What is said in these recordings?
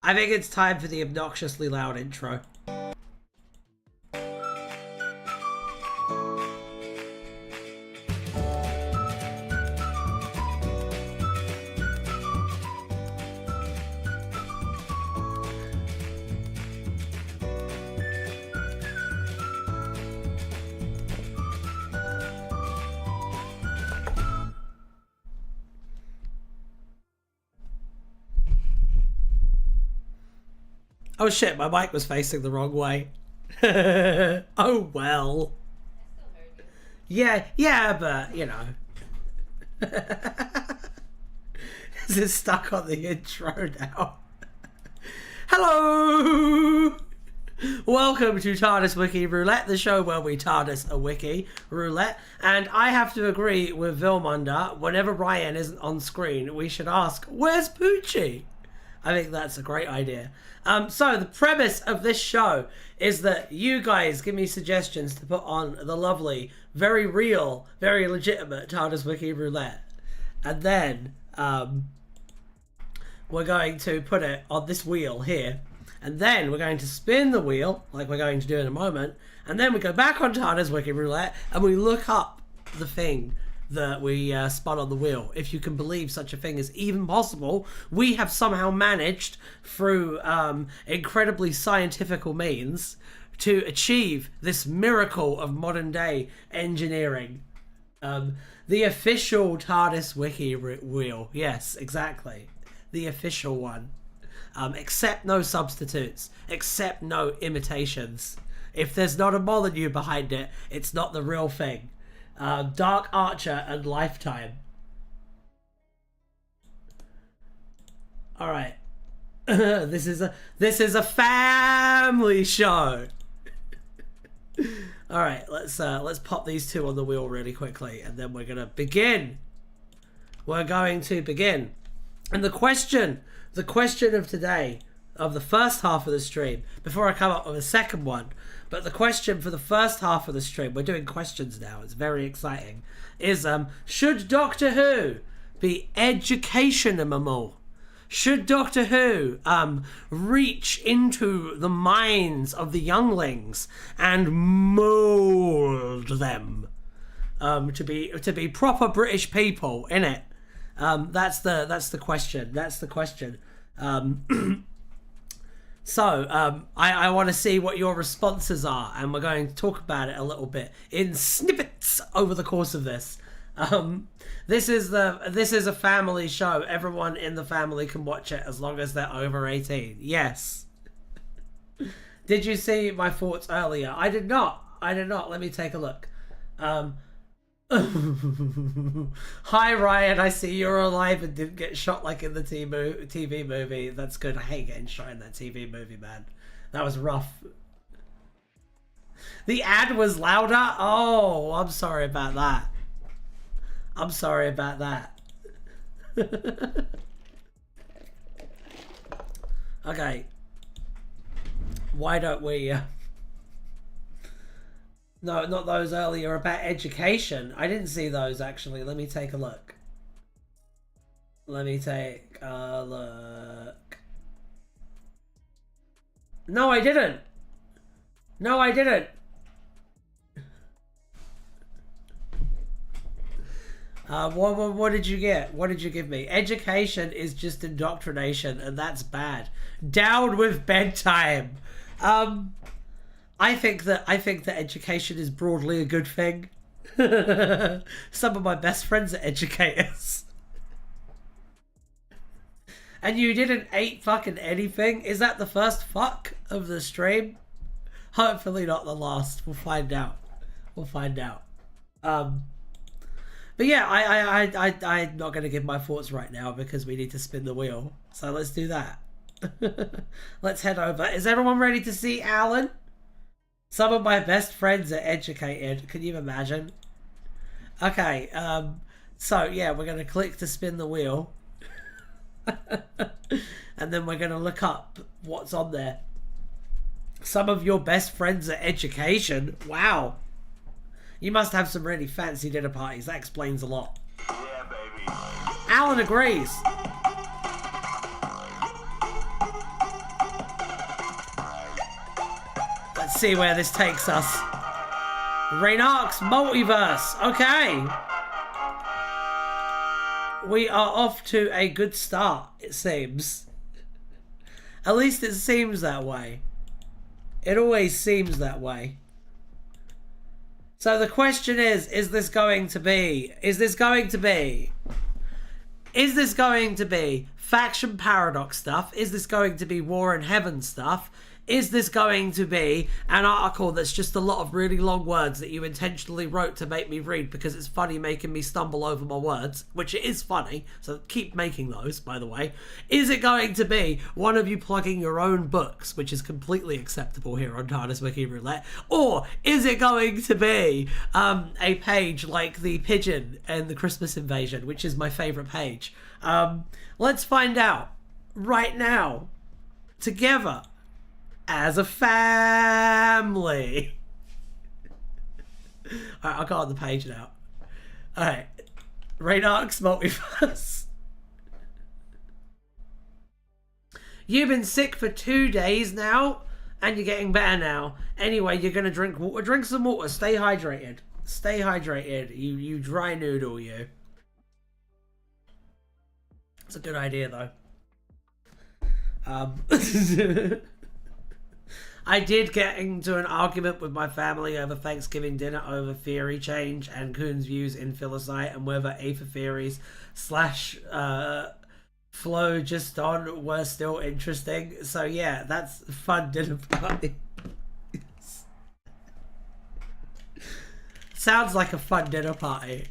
I think it's time for the obnoxiously loud intro. Oh shit, my mic was facing the wrong way. Oh well. Yeah, but, you know. This is stuck on the intro now. Hello! Welcome to Tardis Wiki Roulette, the show where we TARDIS a wiki roulette. And I have to agree with Vilmunda, whenever Ryan isn't on screen, we should ask, where's Poochie? I think that's a great idea. So the premise of this show is that you guys give me suggestions to put on the lovely, very real, very legitimate Tardis Wiki Roulette. And then we're going to put it on this wheel here. And then we're going to spin the wheel, like we're going to do in a moment. And then we go back on Tardis Wiki Roulette and we look up the thing that we spun on the wheel. If you can believe such a thing is even possible, we have somehow managed through incredibly scientifical means to achieve this miracle of modern day engineering. The official TARDIS Wiki wheel. Yes, exactly. The official one. Accept no substitutes. Accept no imitations. If there's not a Molyneux behind it, it's not the real thing. Dark Archer and Lifetime. All right, this is a family show. All right, let's pop these two on the wheel really quickly, and then we're gonna begin. We're going to begin, and the question of today, of the first half of the stream, before I come up with a second one. But the question for the first half of the stream, we're doing questions now, it's very exciting, is should Doctor Who be educational? Should Doctor Who reach into the minds of the younglings and mould them to be proper British people, innit? That's the question. That's the question. So, I want to see what your responses are, and we're going to talk about it a little bit in snippets over the course of this. This is a family show. Everyone in the family can watch it as long as they're over 18. Yes. Did you see my thoughts earlier? I did not. Let me take a look. Hi Ryan, I see you're alive and didn't get shot like in the TV movie. That's good. I hate getting shot in that TV movie, man. That was rough. The ad was louder? Oh, I'm sorry about that. I'm sorry about that. Okay. Why don't we... No, not those earlier about education. I didn't see those, actually. Let me take a look. Let me take a look. No, I didn't. No, I didn't. What did you get? What did you give me? Education is just indoctrination, and that's bad. Down with bedtime. I think that education is broadly a good thing. Some of my best friends are educators. And you didn't eat fucking anything? Is that the first fuck of the stream? Hopefully not the last. We'll find out. We'll find out. But yeah, I'm not going to give my thoughts right now because we need to spin the wheel. So let's do that. Let's head over. Is everyone ready to see Alan? Some of my best friends are educated. Can you imagine? Okay, so yeah, we're going to click to spin the wheel. And then we're going to look up what's on there. Some of your best friends are education. Wow. You must have some really fancy dinner parties. That explains a lot. Yeah, baby. Alan agrees. Let's see where this takes us. Reynark's Multiverse. Okay. We are off to a good start, it seems. At least it seems that way. It always seems that way. So the question is this going to be faction paradox stuff? Is this going to be War in Heaven stuff? Is this going to be an article that's just a lot of really long words that you intentionally wrote to make me read because it's funny making me stumble over my words, which it is funny, so keep making those, by the way. Is it going to be one of you plugging your own books, which is completely acceptable here on TardisWiki Roulette? Or is it going to be a page like the Pigeon and the Christmas Invasion, which is my favourite page? Let's find out right now, together, as a family. Alright, I'll go on the page now. Alright. Reynark's Multiverse. You've been sick for 2 days now, and you're getting better now. Anyway, you're gonna drink water. Drink some water. Stay hydrated. Stay hydrated. You dry noodle, you. It's a good idea, though. I did get into an argument with my family over Thanksgiving dinner over theory change and Kuhn's views in Philosophy and whether Aether theories / flow just on were still interesting. So yeah, that's a fun dinner party. Sounds like a fun dinner party.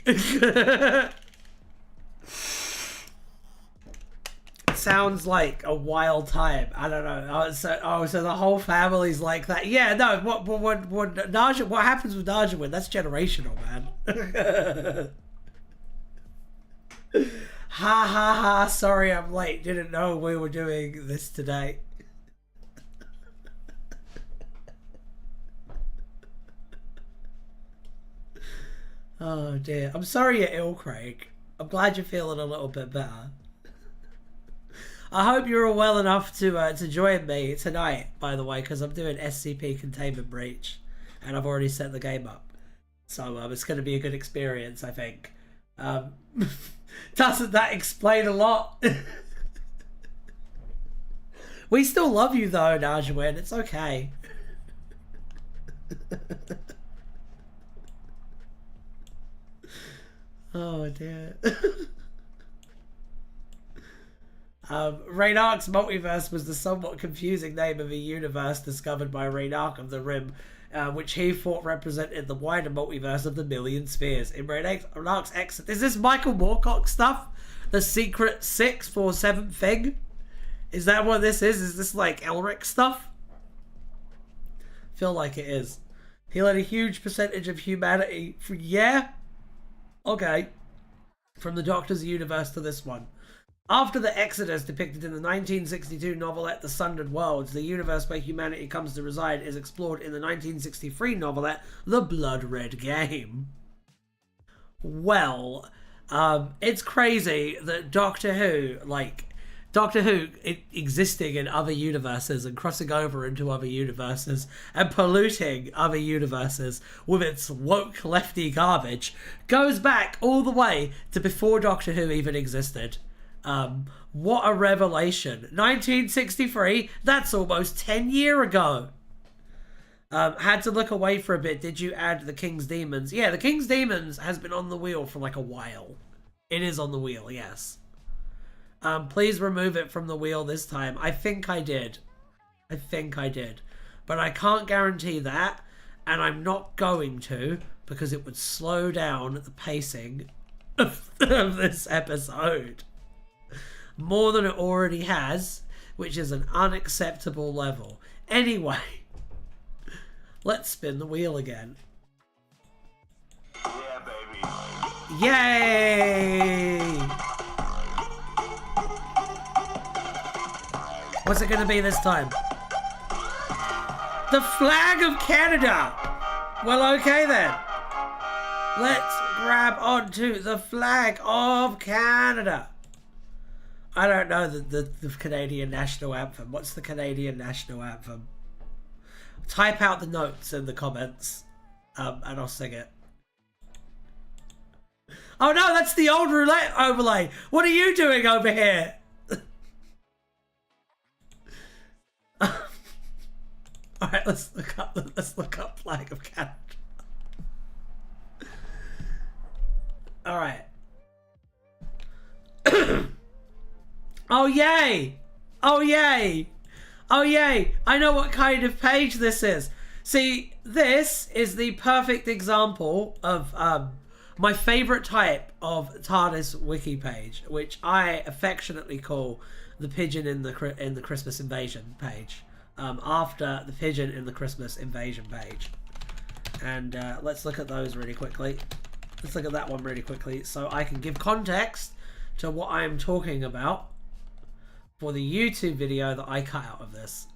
Sounds like a wild time. I don't know. So the whole family's like that. Yeah, no. What happens with Najawin? That's generational, man. Ha ha ha. Sorry, I'm late. Didn't know we were doing this today. Oh dear. I'm sorry you're ill, Craig. I'm glad you're feeling a little bit better. I hope you're all well enough to join me tonight, by the way, because I'm doing SCP Containment Breach, and I've already set the game up. So it's going to be a good experience, I think. Doesn't that explain a lot? We still love you, though, Najawin. It's okay. Oh, dear. Reynark's Multiverse was the somewhat confusing name of a universe discovered by Reynark of the Rim, which he thought represented the wider multiverse of the Million Spheres. In Reynark's exit, is this Michael Moorcock stuff? The secret 647 thing? Is that what this is? Is this like Elric stuff? Feel like it is. He led a huge percentage of humanity. Yeah? Okay. From the Doctor's universe to this one. After the Exodus depicted in the 1962 novelette The Sundered Worlds, the universe where humanity comes to reside is explored in the 1963 novelette The Blood Red Game. Well, it's crazy that Doctor Who existing in other universes and crossing over into other universes and polluting other universes with its woke lefty garbage goes back all the way to before Doctor Who even existed. What a revelation. 1963, that's almost 10 years ago. Had to look away for a bit. Did you add the King's Demons? Yeah, the King's Demons has been on the wheel for like a while. It is on the wheel, yes. Please remove it from the wheel this time. I think I did. But I can't guarantee that, and I'm not going to, because it would slow down the pacing of this episode. More than it already has, which is an unacceptable level. Anyway, let's spin the wheel again. Yeah, baby. Yay! What's it going to be this time? The flag of Canada! Well, okay then. Let's grab onto the flag of Canada. I don't know the Canadian national anthem. What's the Canadian national anthem? Type out the notes in the comments, and I'll sing it. Oh no, that's the old roulette overlay. What are you doing over here? All right, let's look up Flag of Canada. All right. Oh yay! Oh yay! Oh yay! I know what kind of page this is. See, this is the perfect example of my favorite type of TARDIS Wiki page, which I affectionately call the pigeon in the Christmas invasion page. After the pigeon in the Christmas invasion page. And let's look at those really quickly. Let's look at that one really quickly so I can give context to what I'm talking about for the YouTube video that I cut out of this.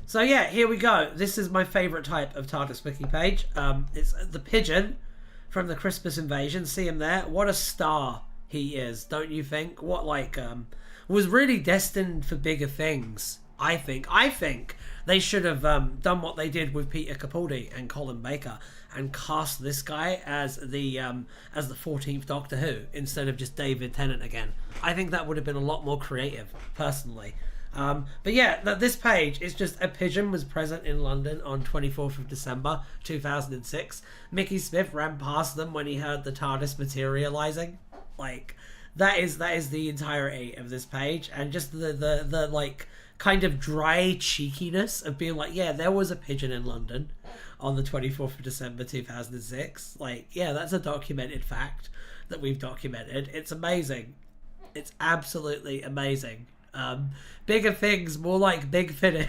So yeah, here we go. This is my favorite type of TARDIS Wiki page. It's the pigeon from the Christmas invasion. See him there? What a star he is, don't you think? What, like, was really destined for bigger things, I think. I think they should have done what they did with Peter Capaldi and Colin Baker and cast this guy as the 14th Doctor Who instead of just David Tennant again. I think that would have been a lot more creative, personally. But yeah, this page is just a pigeon was present in London on 24th of December 2006. Mickey Smith ran past them when he heard the TARDIS materializing. Like, that is the entirety of this page, and just the like kind of dry cheekiness of being like, yeah, there was a pigeon in London on the 24th of December 2006. Like, yeah, that's a documented fact that we've documented. It's amazing. It's absolutely amazing. Bigger things, more like Big Finish.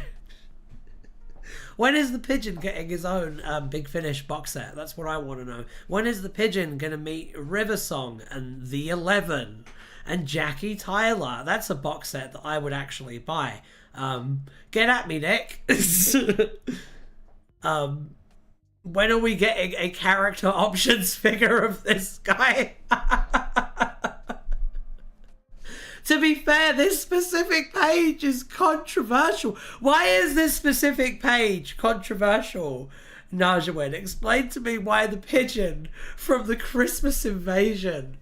When is the pigeon getting his own Big Finish box set? That's what I want to know. When is the pigeon going to meet River Song and The 11 and Jackie Tyler? That's a box set that I would actually buy. Get at me, Nick. When are we getting a character options figure of this guy? To be fair, this specific page is controversial. Why is this specific page controversial? Najawin, explain to me why the pigeon from the Christmas invasion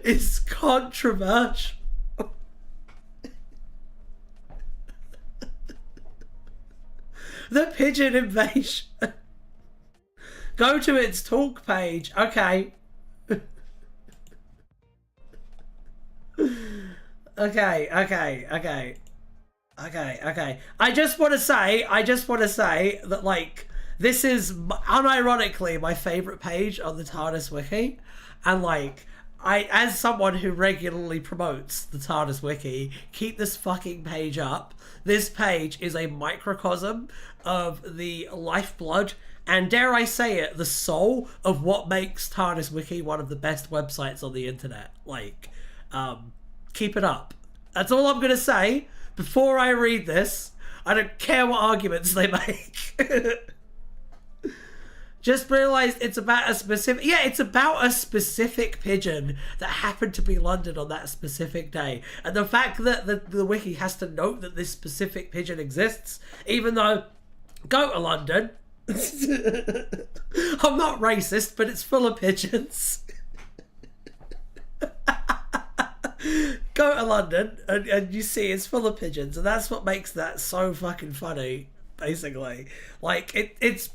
is controversial. The pigeon invasion. Go to its talk page. Okay. Okay. I just want to say that, like, this is unironically my favorite page on the TARDIS Wiki, and like, as someone who regularly promotes the TARDIS Wiki, keep this fucking page up. This page is a microcosm of the lifeblood and, dare I say it, the soul of what makes TARDIS Wiki one of the best websites on the internet. Like, keep it up. That's all I'm going to say before I read this. I don't care what arguments they make. Just realised it's about a specific... Yeah, it's about a specific pigeon that happened to be in London on that specific day. And the fact that the wiki has to note that this specific pigeon exists, even though... Go to London. I'm not racist, but it's full of pigeons. Go to London and you see it's full of pigeons, and that's what makes that so fucking funny, basically. Like, it's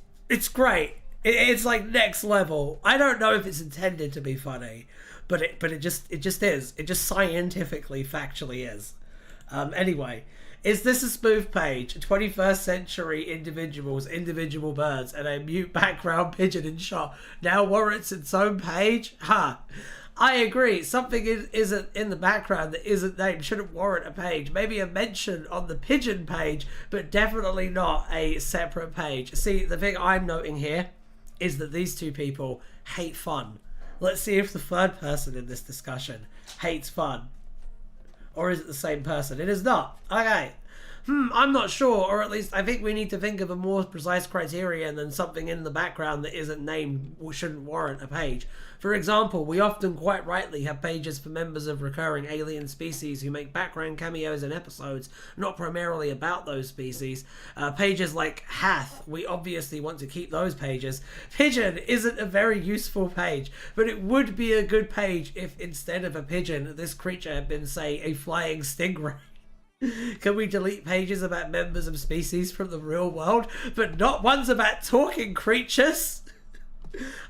great. It's like next level. I don't know if it's intended to be funny, but it just is. It just scientifically, factually is. Anyway, is this a spoof page? 21st century individual birds, and a mute background pigeon in shot now warrants its own page? Ha! I agree. Something isn't in the background that isn't named shouldn't warrant a page. Maybe a mention on the pigeon page, but definitely not a separate page. See, the thing I'm noting here is that these two people hate fun. Let's see if the third person in this discussion hates fun. Or is it the same person? It is not. Okay. I'm not sure, or at least I think we need to think of a more precise criterion than something in the background that isn't named shouldn't warrant a page. For example, we often quite rightly have pages for members of recurring alien species who make background cameos in episodes, not primarily about those species. Pages like Hath, we obviously want to keep those pages. Pigeon isn't a very useful page, but it would be a good page if instead of a pigeon, this creature had been, say, a flying stingray. Can we delete pages about members of species from the real world, but not ones about talking creatures?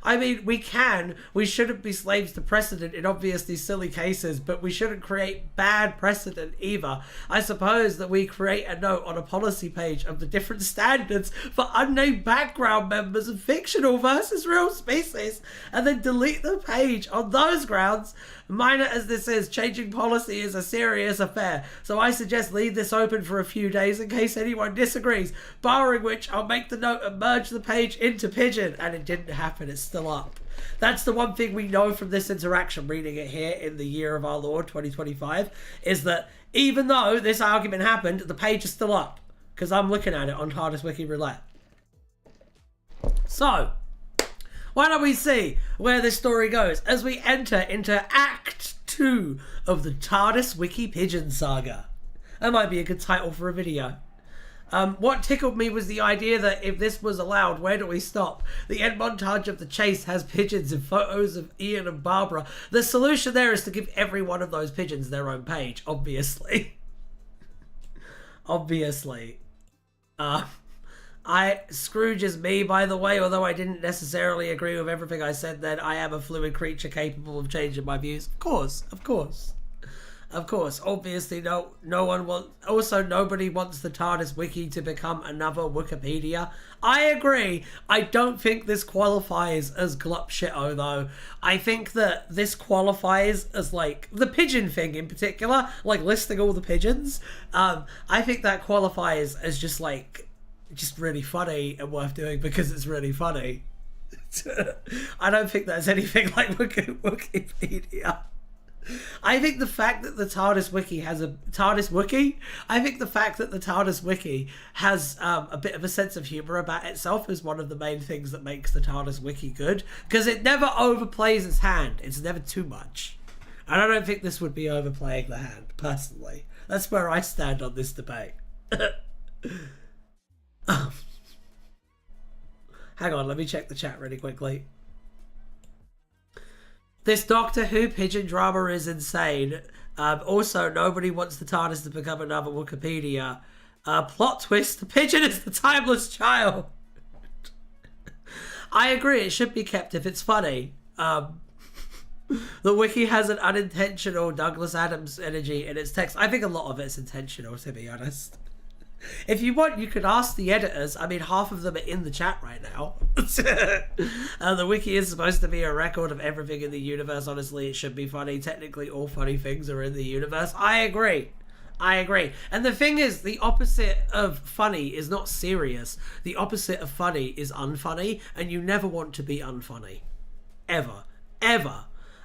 I mean, we can. We shouldn't be slaves to precedent in obviously silly cases, but we shouldn't create bad precedent either. I suppose that we create a note on a policy page of the different standards for unnamed background members of fictional versus real species, and then delete the page on those grounds. Minor as this is, changing policy is a serious affair, so I suggest leave this open for a few days in case anyone disagrees, barring which I'll make the note and merge the page into Pigeon, and it didn't happen, it's still up. That's the one thing we know from this interaction, reading it here in the year of our Lord 2025, is that even though this argument happened, the page is still up, because I'm looking at it on Tardis Wiki Roulette. So, why don't we see where this story goes as we enter into Act 2 of the Tardis Wiki Pigeon Saga. That might be a good title for a video. What tickled me was the idea that if this was allowed, where do we stop? The end montage of the chase has pigeons and photos of Ian and Barbara. The solution there is to give every one of those pigeons their own page, obviously. Obviously. Scrooge is me, by the way, although I didn't necessarily agree with everything I said then. I am a fluid creature capable of changing my views. Of course. Obviously, no one wants... Also, nobody wants the TARDIS Wiki to become another Wikipedia. I agree. I don't think this qualifies as glup shito, though. I think that this qualifies as, like, the pigeon thing in particular, like listing all the pigeons. I think that qualifies as just, like, just really funny and worth doing because it's really funny. I don't think there's anything like Wikipedia. I think the fact that the TARDIS Wiki has a TARDIS Wiki, I think the fact that the TARDIS Wiki has a bit of a sense of humour about itself is one of the main things that makes the TARDIS Wiki good, because it never overplays its hand. It's never too much. And I don't think this would be overplaying the hand, personally. That's where I stand on this debate. Hang on, let me check the chat really quickly. This Doctor Who pigeon drama is insane. Also, nobody wants the TARDIS to become another Wikipedia. Plot twist, the pigeon is the timeless child. I agree, it should be kept if it's funny. The wiki has an unintentional Douglas Adams energy in its text. I think a lot of it's intentional, to be honest. If you want, you could ask the editors. I mean, half of them are in the chat right now. The wiki is supposed to be a record of everything in the universe. Honestly, it should be funny. Technically, all funny things are in the universe. I agree. And the thing is, the opposite of funny is not serious. The opposite of funny is unfunny, and you never want to be unfunny. Ever.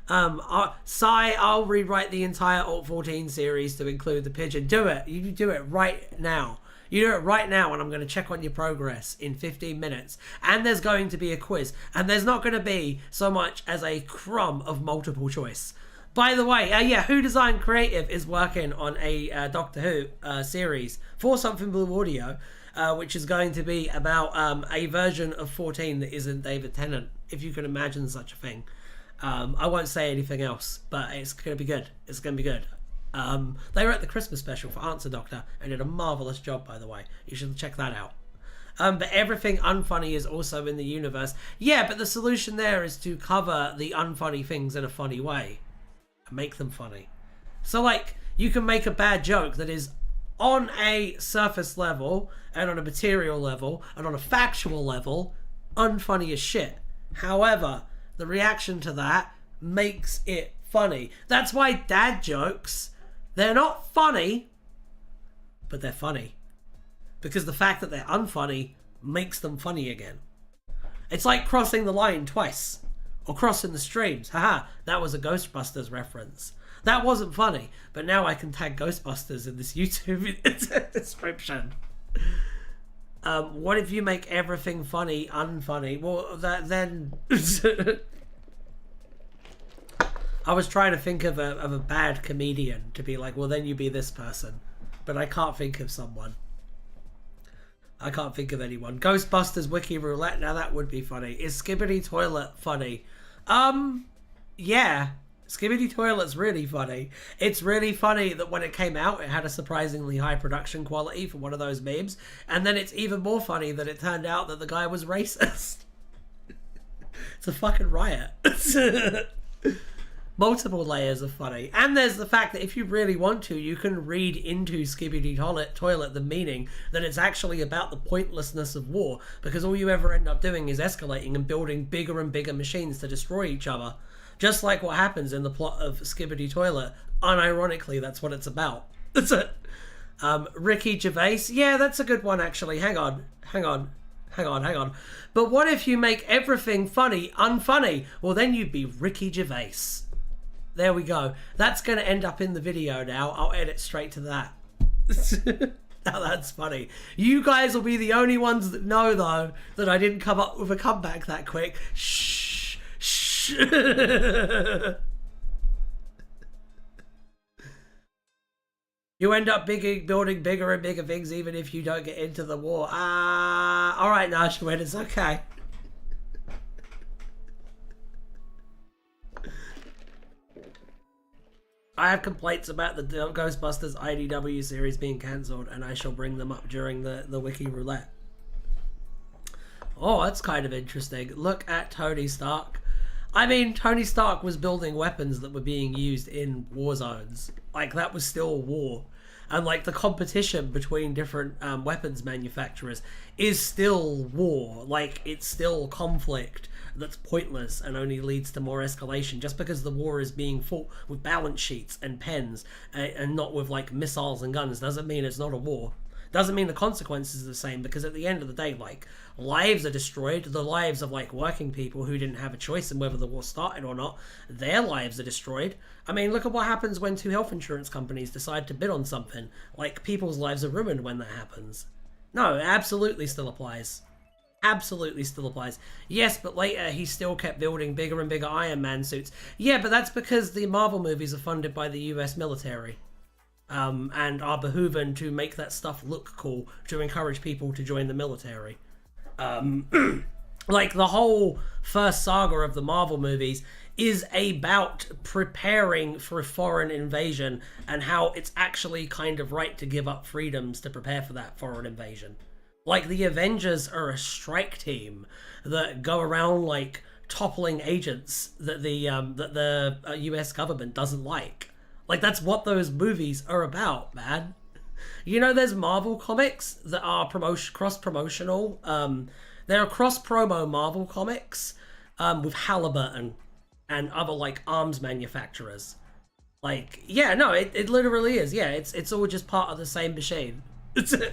I'll rewrite the entire Alt 14 series to include the pigeon. Do it. You do it right now. You do it right now, and I'm going to check on your progress in 15 minutes. And there's going to be a quiz. And there's not going to be so much as a crumb of multiple choice. By the way, Who Design Creative is working on a Doctor Who series for Something Blue Audio, which is going to be about a version of 14 that isn't David Tennant, if you can imagine such a thing. I won't say anything else, but it's going to be good. They were at the Christmas special for Answer Doctor and did a marvellous job, by the way. You should check that out. But everything unfunny is also in the universe. Yeah, but the solution there is to cover the unfunny things in a funny way and make them funny. So, like, you can make a bad joke that is on a surface level and on a material level and on a factual level unfunny as shit. However, the reaction to that makes it funny. That's why dad jokes, they're not funny, but they're funny. Because the fact that they're unfunny makes them funny again. It's like crossing the line twice. Or crossing the streams. Haha, that was a Ghostbusters reference. That wasn't funny, but now I can tag Ghostbusters in this YouTube description. What if you make everything funny unfunny? Well, then I was trying to think of a bad comedian to be like, well, then you be this person, but I can't think of someone. I can't think of anyone. Ghostbusters Wiki Roulette. Now that would be funny. Is Skibidi Toilet funny? Yeah. Skibidi Toilet's really funny. It's really funny that when it came out, it had a surprisingly high production quality for one of those memes. And then it's even more funny that it turned out that the guy was racist. It's a fucking riot. Multiple layers of funny. And there's the fact that if you really want to, you can read into Skibidi Toilet the meaning that it's actually about the pointlessness of war, because all you ever end up doing is escalating and building bigger and bigger machines to destroy each other. Just like what happens in the plot of Skibidi Toilet. Unironically, that's what it's about. That's it. Ricky Gervais. Yeah, that's a good one, actually. Hang on. But what if you make everything funny unfunny? Well, then you'd be Ricky Gervais. There we go. That's going to end up in the video now. I'll edit straight to that. Now that's funny. You guys will be the only ones that know, though, that I didn't come up with a comeback that quick. Shh. Shh. You end up building bigger and bigger things even if you don't get into the war. Alright, Nashwin, it's okay. I have complaints about the Ghostbusters IDW series being cancelled, and I shall bring them up during the Wiki Roulette. Oh, that's kind of interesting. Look at Tony Stark. I mean, Tony Stark was building weapons that were being used in war zones. Like, that was still war. And, like, the competition between different weapons manufacturers is still war. Like, it's still conflict that's pointless and only leads to more escalation. Just because the war is being fought with balance sheets and pens and not with, like, missiles and guns doesn't mean it's not a war. Doesn't mean the consequences are the same, because at the end of the day, like, lives are destroyed. The lives of, like, working people who didn't have a choice in whether the war started or not, their lives are destroyed. I mean, look at what happens when two health insurance companies decide to bid on something. Like, people's lives are ruined when that happens. No, it absolutely still applies. Absolutely still applies. Yes, but later he still kept building bigger and bigger Iron Man suits. Yeah, but that's because the Marvel movies are funded by the US military. And are behooving to make that stuff look cool to encourage people to join the military. Like, the whole first saga of the Marvel movies is about preparing for a foreign invasion and how it's actually kind of right to give up freedoms to prepare for that foreign invasion. Like, the Avengers are a strike team that go around, like, toppling agents that the US government doesn't like. Like, that's what those movies are about, man. You know, there's Marvel comics that are cross-promotional. There are cross-promo Marvel comics with Halliburton and other, like, arms manufacturers. Like, yeah, no, it literally is. Yeah, it's all just part of the same machine. And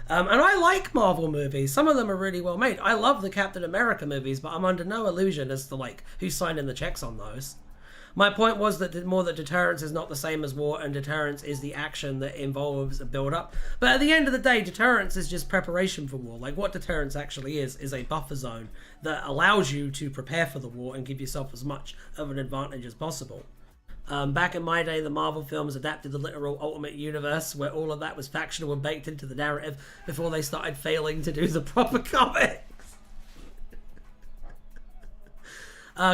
I like Marvel movies. Some of them are really well made. I love the Captain America movies, but I'm under no illusion as to, like, who's signing the checks on those. My point was that deterrence is not the same as war, and deterrence is the action that involves a build-up. But at the end of the day, deterrence is just preparation for war. Like, what deterrence actually is a buffer zone that allows you to prepare for the war and give yourself as much of an advantage as possible. Back in my day, the Marvel films adapted the literal Ultimate Universe, where all of that was factional and baked into the narrative before they started failing to do the proper comics.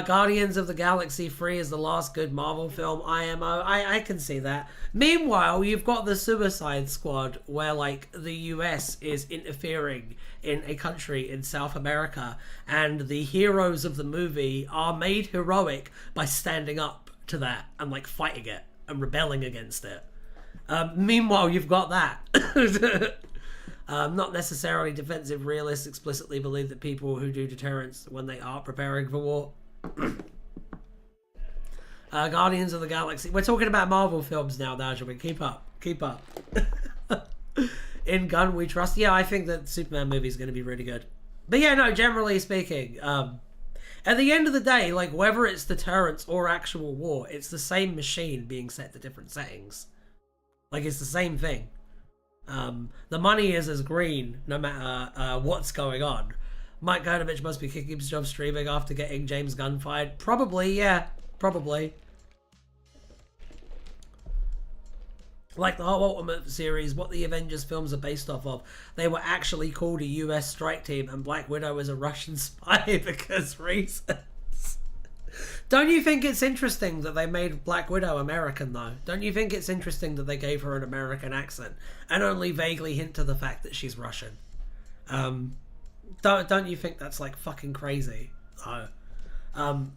Guardians of the Galaxy 3 is the last good Marvel film, IMO. I can see that. Meanwhile, you've got the Suicide Squad, where, like, the US is interfering in a country in South America, and the heroes of the movie are made heroic by standing up to that and, like, fighting it and rebelling against it. Meanwhile, you've got that. Not necessarily defensive realists explicitly believe that people who do deterrence when they are preparing for war. Guardians of the Galaxy. We're talking about Marvel films now, Dajabin. Keep up. In Gun We Trust. Yeah, I think that Superman movie is going to be really good. But yeah, no, generally speaking, At the end of the day, like, whether it's deterrence or actual war, it's the same machine being set to different settings. Like, it's the same thing. The money is as green no matter what's going on. Mike Gurnovich must be kicking his job streaming after getting James Gunn fired. Probably, yeah. Probably. Like the whole Ultimate series, what the Avengers films are based off of, they were actually called a US strike team and Black Widow is a Russian spy because reasons. Don't you think it's interesting that they made Black Widow American, though? Don't you think it's interesting that they gave her an American accent and only vaguely hint to the fact that she's Russian? Don't you think that's, like, fucking crazy?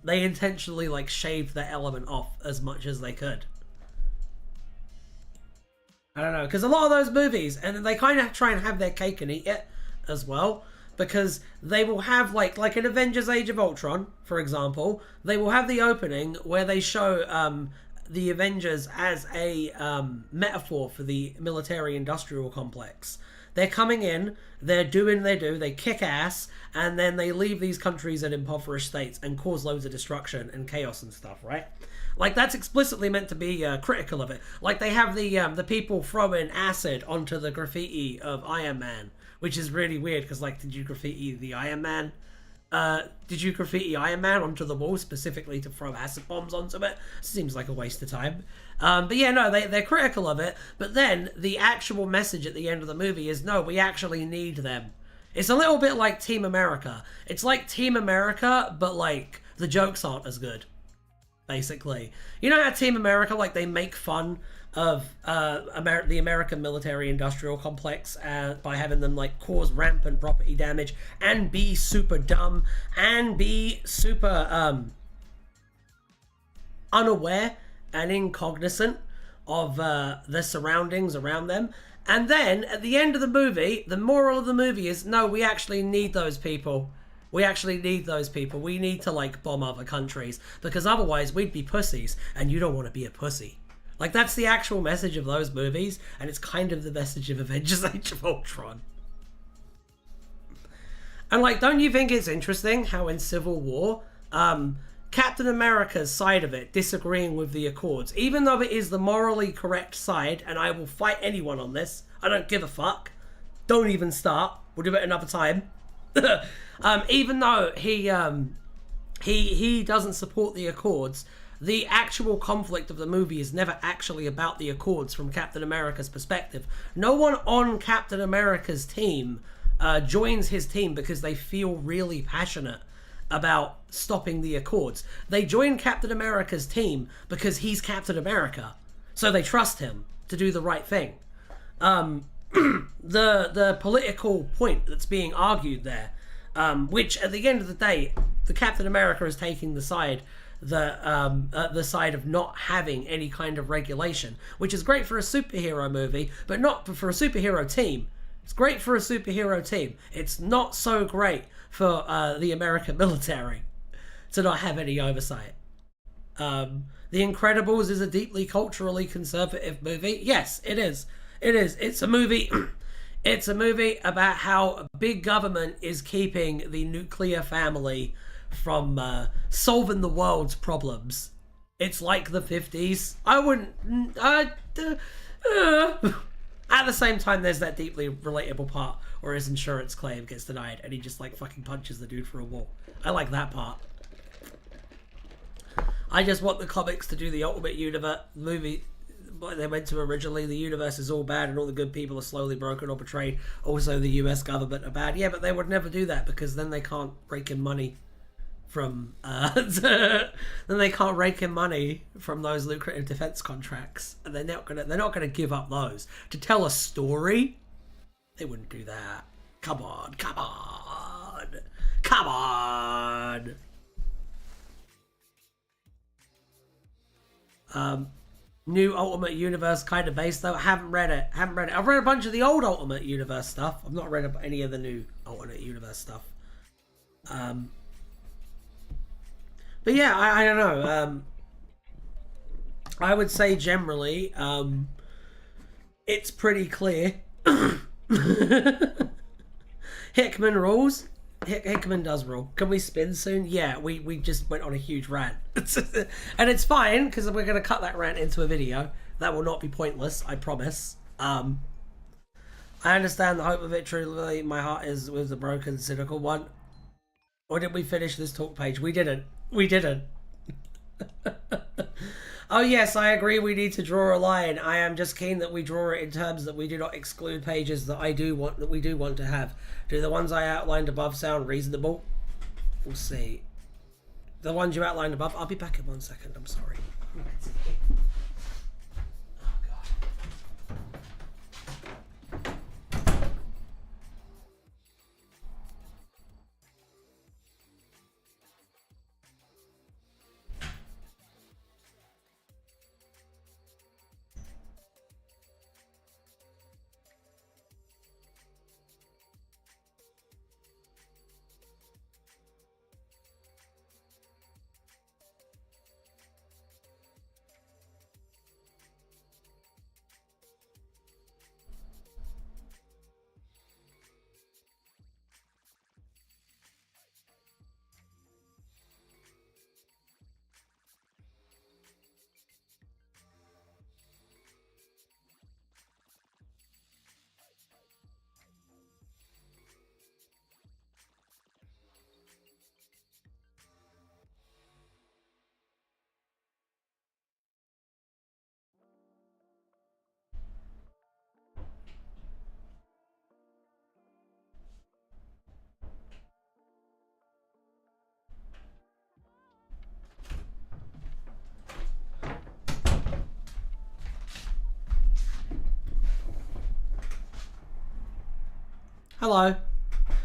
They intentionally, like, shaved that element off as much as they could. I don't know, because a lot of those movies, and they kind of try and have their cake and eat it as well, because they will have, like in Avengers Age of Ultron, for example, they will have the opening where they show the Avengers as a metaphor for the military-industrial complex. They're coming in, they're doing they do, they kick ass, and then they leave these countries in impoverished states and cause loads of destruction and chaos and stuff, right? Like, that's explicitly meant to be critical of it. Like, they have the people throwing acid onto the graffiti of Iron Man, which is really weird, because, like, did you graffiti the Iron Man? Did you graffiti Iron Man onto the wall specifically to throw acid bombs onto it? Seems like a waste of time. But yeah, no, they're critical of it, but then the actual message at the end of the movie is, no, we actually need them. It's a little bit like Team America. It's like Team America, but, like, the jokes aren't as good. Basically, you know how Team America, like, they make fun of the American military-industrial complex by having them, like, cause rampant property damage and be super dumb and be super unaware and incognizant of the surroundings around them. And then at the end of the movie, the moral of the movie is, no, we actually need those people. We actually need those people. We need to, like, bomb other countries, because otherwise we'd be pussies, and you don't want to be a pussy. Like, that's the actual message of those movies, and it's kind of the message of Avengers Age of Ultron. And, like, don't you think it's interesting how in Civil War, Captain America's side of it, disagreeing with the Accords, even though it is the morally correct side, and I will fight anyone on this, I don't give a fuck, don't even start, we'll do it another time. Even though he doesn't support the Accords, the actual conflict of the movie is never actually about the Accords from Captain America's perspective. No one on Captain America's team joins his team because they feel really passionate about stopping the Accords. They join Captain America's team because he's Captain America, so they trust him to do the right thing. The political point that's being argued there, which at the end of the day, the Captain America is taking the side the side of not having any kind of regulation, which is great for a superhero movie, but not for a superhero team. It's great for a superhero team. It's not so great for the American military to not have any oversight. The Incredibles is a deeply culturally conservative movie. Yes, it is. It is. It's a movie. It's a movie about how big government is keeping the nuclear family from solving the world's problems. It's like the 50s. I wouldn't... At the same time, there's that deeply relatable part where his insurance claim gets denied and he just, like, fucking punches the dude for a wall. I like that part. I just want the comics to do the Ultimate Universe movie they went to originally. The universe is all bad and all the good people are slowly broken or betrayed. Also, the US government are bad. Yeah, but they would never do that because then they can't rake in money from then they can't rake in money from those lucrative defense contracts, and they're not gonna give up those to tell a story. They wouldn't do that. Come on. New Ultimate Universe kind of based though. I haven't read it. I've read a bunch of the old Ultimate Universe stuff. I've not read any of the new Ultimate Universe stuff. But yeah, I don't know. I would say generally, it's pretty clear. Hickman rules. Hickman does rule. Can we spin soon? Yeah, we just went on a huge rant. And it's fine, because we're going to cut that rant into a video. That will not be pointless, I promise. I understand the hope of it, truly. My heart is with the broken, cynical one. Or did we finish this talk page? We didn't. We didn't. Oh yes, I agree we need to draw a line. I am just keen that we draw it in terms that we do not exclude pages that we do want to have. Do the ones I outlined above sound reasonable? We'll see. The ones you outlined above, I'll be back in 1 second, I'm sorry. Hello.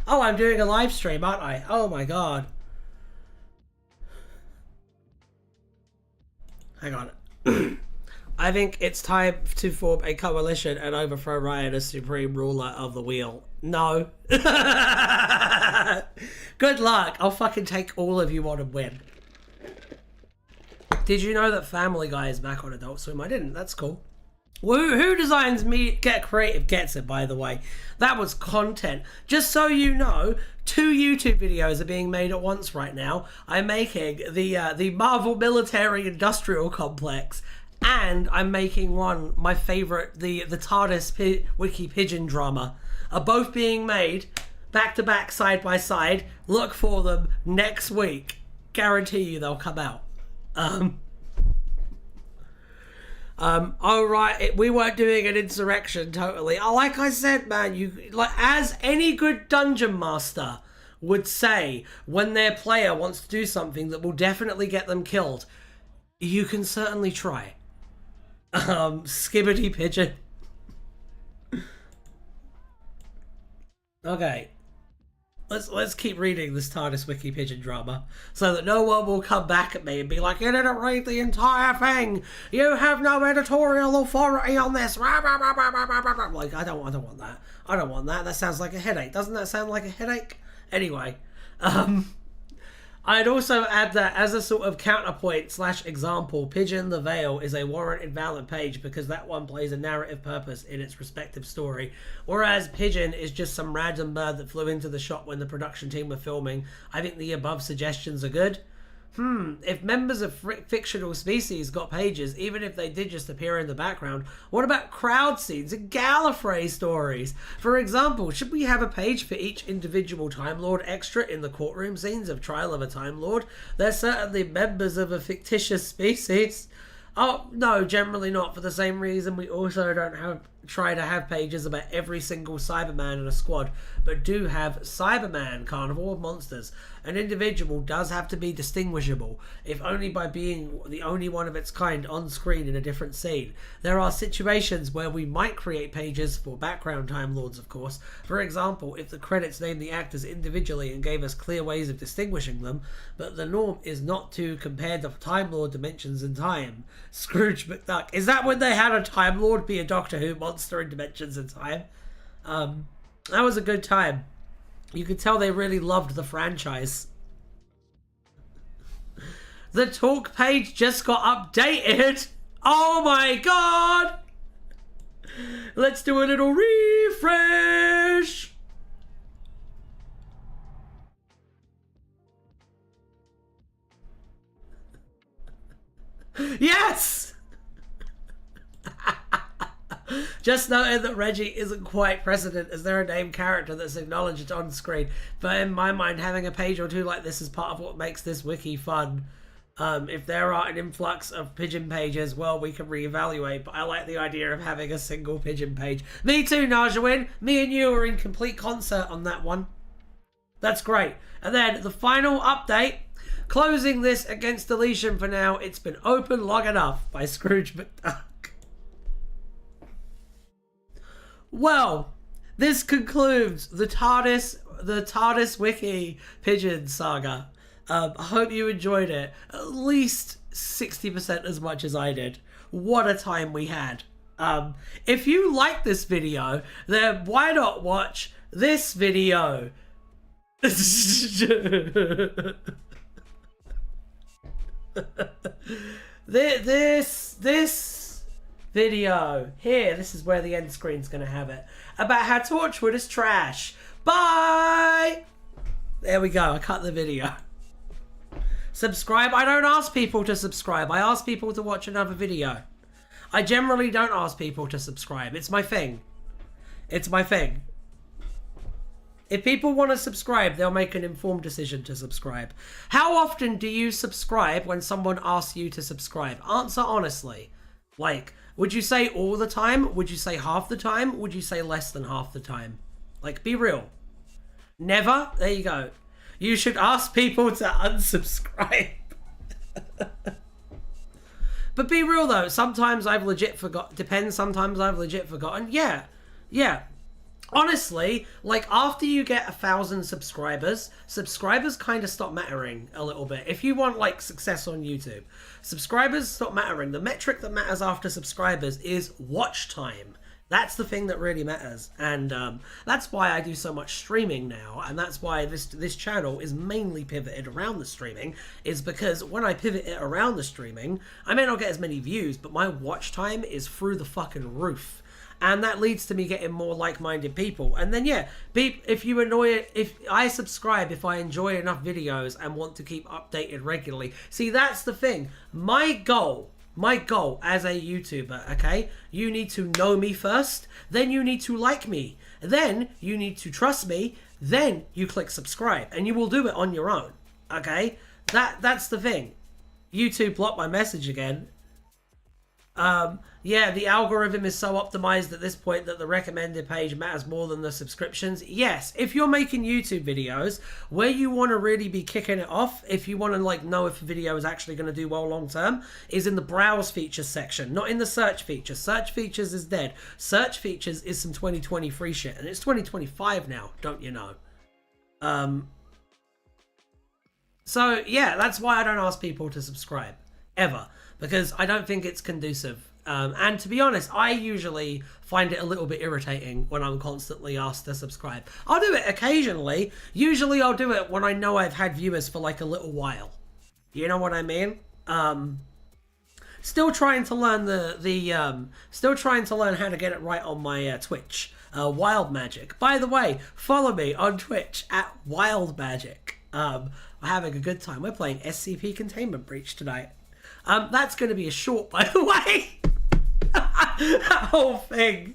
Oh, I'm doing a live stream, aren't I? Oh my god. Hang on. I think it's time to form a coalition and overthrow Ryan as supreme ruler of the wheel. No. Good luck. I'll fucking take all of you on and win. Did you know that Family Guy is back on Adult Swim? I didn't. That's cool. Who designs me Get Creative gets it, by the way. That was content. Just so you know, 2 YouTube videos are being made at once right now. I'm making the Marvel Military Industrial Complex, and I'm making one, my favorite, the Tardis Wiki Pigeon drama. Are both being made back to back, side by side. Look for them next week. Guarantee you they'll come out. Oh right, we weren't doing an insurrection, totally. Like I said, man, as any good dungeon master would say, when their player wants to do something that will definitely get them killed, you can certainly try. Skibbity pigeon. Okay. Let's keep reading this Tardis Wiki pigeon drama so that no one will come back at me and be like, you didn't read the entire thing. You have no editorial authority on this. Like, I don't want that. I don't want that. That sounds like a headache. Doesn't that sound like a headache? Anyway, I'd also add that as a sort of counterpoint / example, Pigeon the Veil is a warranted valid page because that one plays a narrative purpose in its respective story, whereas Pigeon is just some random bird that flew into the shot when the production team were filming. I think the above suggestions are good. If members of fictional species got pages, even if they did just appear in the background, what about crowd scenes and Gallifrey stories? For example, should we have a page for each individual Time Lord extra in the courtroom scenes of Trial of a Time Lord? They're certainly members of a fictitious species. Oh, no, generally not, for the same reason we also don't try to have pages about every single Cyberman in a squad, but do have Cyberman, Carnival of Monsters. An individual does have to be distinguishable, if only by being the only one of its kind on screen in a different scene. There are situations where we might create pages for background Time Lords, of course. For example, if the credits named the actors individually and gave us clear ways of distinguishing them, but the norm is not to compare the Time Lord dimensions in time. Scrooge McDuck. Is that when they had a Time Lord be a Doctor Who monster in Dimensions in Time? That was a good time. You could tell they really loved the franchise. The talk page just got updated. Oh my god! Let's do a little refresh. Just noted that Reggie isn't quite precedent as they're a named character that's acknowledged on screen. But in my mind, having a page or two like this is part of what makes this wiki fun. If there are an influx of pigeon pages, well, we can reevaluate. But I like the idea of having a single pigeon page. Me too, Najawin. Me and you are in complete concert on that one. That's great. And then the final update. Closing this against deletion for now. It's been open long enough by Scrooge McDuck. Well, this concludes the TardisWiki Pigeon Saga. I hope you enjoyed it. At least 60% as much as I did. What a time we had. If you like this video, then why not watch this video? This video here, this is where the end screen's gonna have it, about how Torchwood is trash. Bye. There we go. I cut the video. Subscribe. I don't ask people to subscribe. I ask people to watch another video. I generally don't ask people to subscribe. It's my thing. It's my thing. If people want to subscribe, they'll make an informed decision to subscribe. How often do you subscribe when someone asks you to subscribe? Answer honestly. Like, would you say all the time? Would you say half the time? Would you say less than half the time? Like, be real. Never? There you go. You should ask people to unsubscribe. But be real though. Sometimes I've legit forgot. Depends. Sometimes I've legit forgotten. Yeah. Honestly, like after you get 1,000 subscribers kind of stop mattering a little bit. If you want like success on YouTube, subscribers stop mattering. The metric that matters after subscribers is watch time. That's the thing that really matters. And that's why I do so much streaming now. And that's why this channel is mainly pivoted around the streaming, is because when I pivot it around the streaming, I may not get as many views, but my watch time is through the fucking roof. And that leads to me getting more like-minded people. And then, yeah, if I subscribe, if I enjoy enough videos and want to keep updated regularly. See, that's the thing. My goal as a YouTuber, okay? You need to know me first, then you need to like me, then you need to trust me, then you click subscribe, and you will do it on your own, okay? That's the thing. YouTube blocked my message again. Yeah, the algorithm is so optimized at this point that the recommended page matters more than the subscriptions. Yes, if you're making YouTube videos where you want to really be kicking it off, if you want to like know if a video is actually going to do well long term, is in the browse features section, not in the search features. Search features is dead. Search features is some 2023 shit, and it's 2025 now, don't you know? So yeah, that's why I don't ask people to subscribe ever, because I don't think it's conducive. And to be honest, I usually find it a little bit irritating when I'm constantly asked to subscribe. I'll do it occasionally. Usually I'll do it when I know I've had viewers for like a little while. You know what I mean? Still trying to learn still trying to learn how to get it right on my Twitch. Wild Magic. By the way, follow me on Twitch at Wild Magic. We're having a good time. We're playing SCP Containment Breach tonight. That's going to be a short, by the way. That whole thing.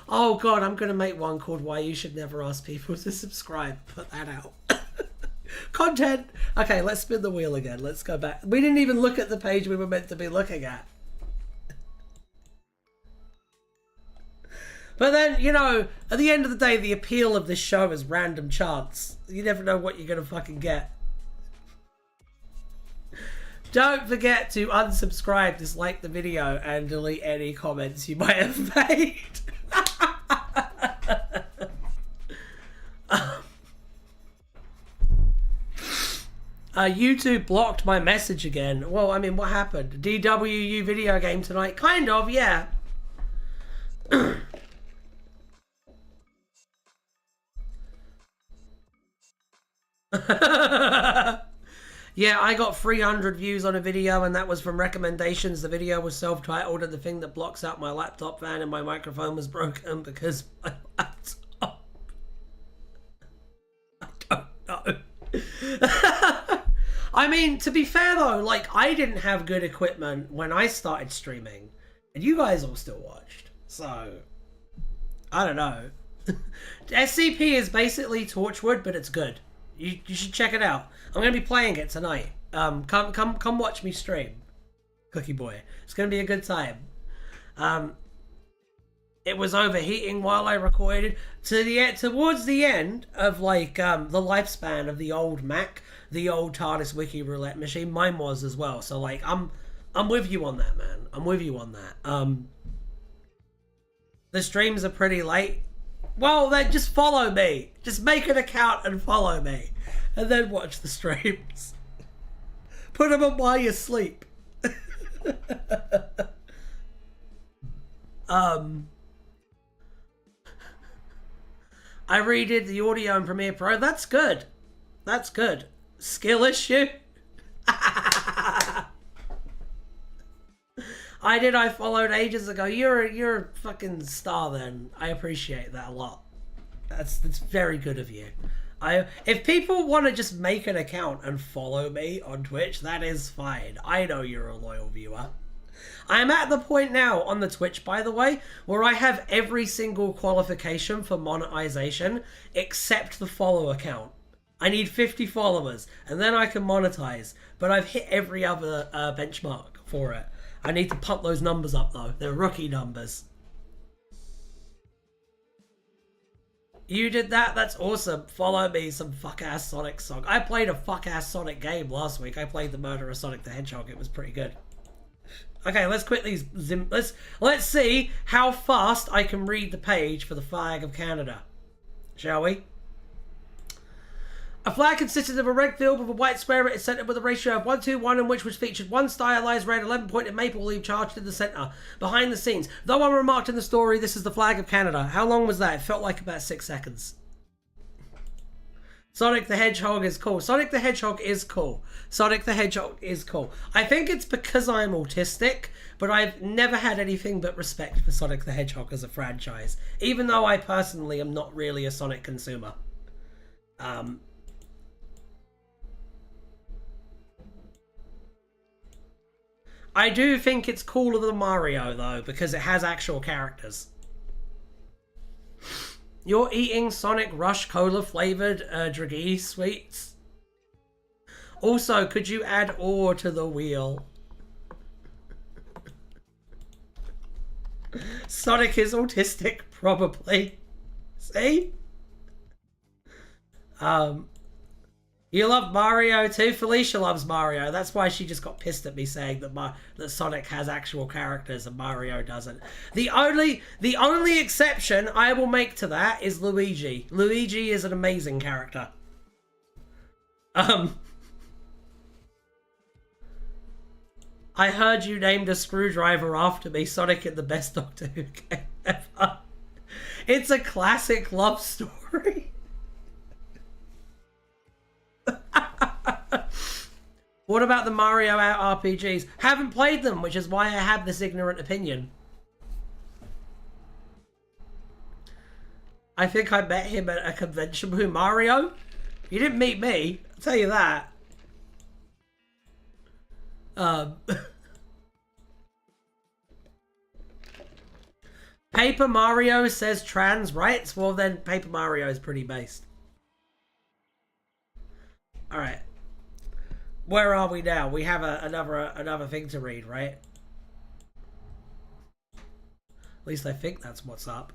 Oh god, I'm going to make one called Why You Should Never Ask People to Subscribe. Put that out. Content. Okay, let's spin the wheel again. Let's go back. We didn't even look at the page we were meant to be looking at. But then, you know, at the end of the day, the appeal of this show is random chance. You never know what you're going to fucking get. Don't forget to unsubscribe, dislike the video, and delete any comments you might have made. YouTube blocked my message again. Well, I mean, what happened? DWU video game tonight? Kind of, yeah. Yeah, I got 300 views on a video, and that was from recommendations. The video was self-titled, and the thing that blocks out my laptop fan and my microphone was broken because my laptop... I don't know. I mean, to be fair though, like, I didn't have good equipment when I started streaming, and you guys all still watched. So, I don't know. SCP is basically Torchwood, but it's good. You should check it out. I'm gonna be playing it tonight. Come watch me stream, Cookie Boy. It's gonna be a good time. It was overheating while I recorded. Towards the end of like the lifespan of the old Mac, the old Tardis Wiki roulette machine, mine was as well. So like I'm with you on that, man. I'm with you on that. The streams are pretty late. Well, then just follow me. Just make an account and follow me, and then watch the streams. Put them on while you sleep. I redid the audio in Premiere Pro. That's good. That's good. Skill issue? I followed ages ago. You're a fucking star then. I appreciate that a lot. That's very good of you. If people want to just make an account and follow me on Twitch, that is fine. I know you're a loyal viewer. I'm at the point now on the Twitch, by the way, where I have every single qualification for monetization except the follow account. I need 50 followers and then I can monetize, but I've hit every other benchmark for it. I need to pump those numbers up though. They're rookie numbers. You did that? That's awesome. Follow me, some fuck-ass Sonic song. I played a fuck-ass Sonic game last week. I played the Murder of Sonic the Hedgehog. It was pretty good. Okay, let's quickly let's see how fast I can read the page for the flag of Canada. Shall we? A flag consisted of a red field with a white square at its centre with a ratio of 1:1 in which featured one stylised red 11-pointed maple leaf charged in the centre. Behind the scenes, though unremarked in the story, this is the flag of Canada. How long was that? It felt like about 6 seconds. Sonic the Hedgehog is cool. Sonic the Hedgehog is cool. Sonic the Hedgehog is cool. I think it's because I'm autistic, but I've never had anything but respect for Sonic the Hedgehog as a franchise, even though I personally am not really a Sonic consumer. I do think it's cooler than Mario, though, because it has actual characters. You're eating Sonic Rush Cola flavored Dragee sweets. Also, could you add ore to the wheel? Sonic is autistic, probably. See? You love Mario too? Felicia loves Mario. That's why she just got pissed at me saying that Sonic has actual characters and Mario doesn't. The only exception I will make to that is Luigi. Luigi is an amazing character. I heard you named a screwdriver after me. Sonic in the best Doctor Who game ever. It's a classic love story. What about the Mario out RPGs? Haven't played them, which is why I have this ignorant opinion. I think I met him at a convention. Who, Mario? You didn't meet me, I'll tell you that. Paper Mario says trans rights. Well, then Paper Mario is pretty based. All right. Where are we now? We have another thing to read, right? At least I think that's what's up.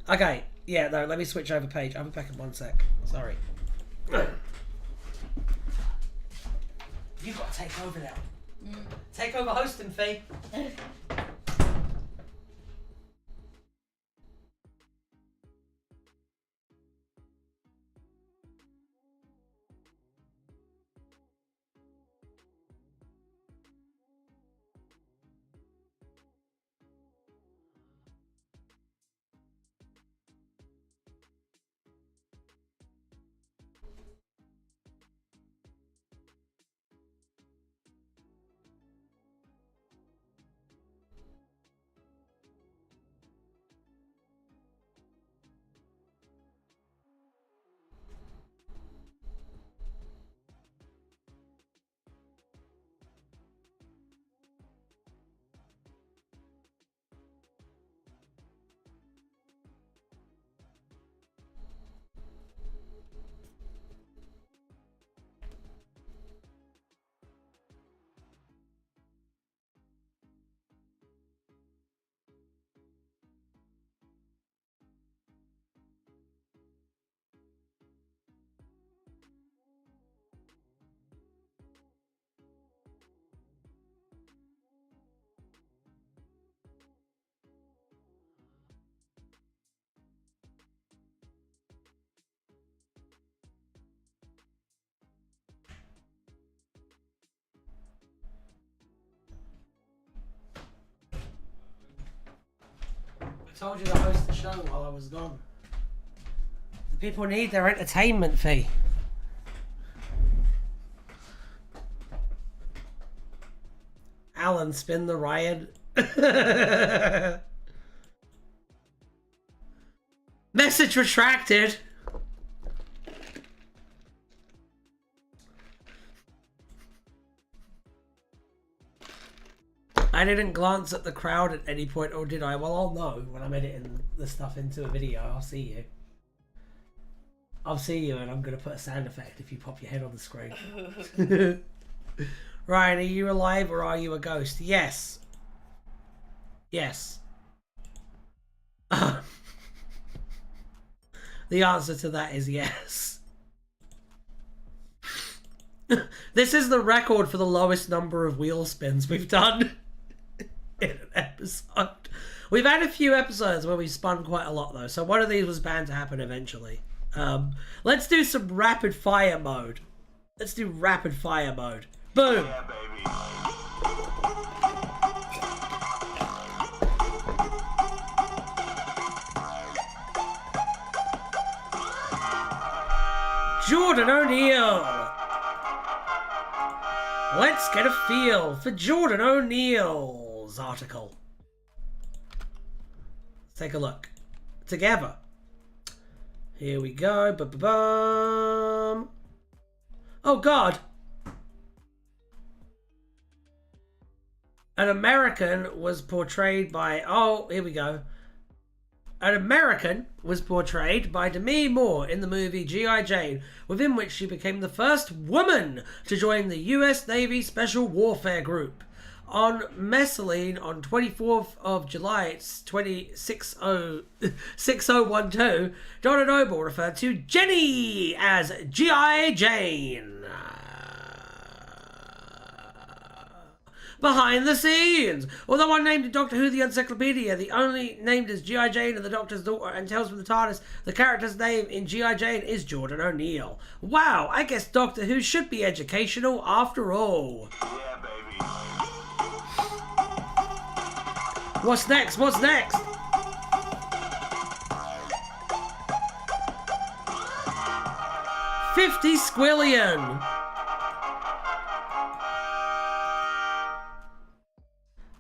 Okay. Yeah. No. Let me switch over page. I'll be back in 1 sec. Sorry. You've got to take over now. Take over hosting, Fee. told you to host the show while I was gone. The people need their entertainment fee. Alan, spin the Ryan. Message retracted. I didn't glance at the crowd at any point, or did I? Well, I'll know when I'm editing the stuff into a video. I'll see you. I'll see you, and I'm going to put a sound effect if you pop your head on the screen. Ryan, are you alive or are you a ghost? Yes. Yes. The answer to that is yes. This is the record for the lowest number of wheel spins we've done in an episode. We've had a few episodes where we've spun quite a lot though, so one of these was bound to happen eventually. Let's do some rapid fire mode. Let's do rapid fire mode. Boom! Yeah, baby. Jordan O'Neill! Let's get a feel for Jordan O'Neill's article. Let's take a look. Together. Here we go. Ba-ba-bum. Oh, God. An American was portrayed by... Oh, here we go. An American was portrayed by Demi Moore in the movie G.I. Jane, within which she became the first woman to join the U.S. Navy Special Warfare Group. On Mescaline on 24th of July 6012, Donna Noble referred to Jenny as G.I. Jane. Behind the scenes! Although unnamed in Doctor Who The Encyclopedia, the only named as G.I. Jane and the Doctor's daughter and Tales from the TARDIS, the character's name in G.I. Jane is Jordan O'Neill. Wow, I guess Doctor Who should be educational after all. Yeah, baby. What's next? What's next? $50 squillion.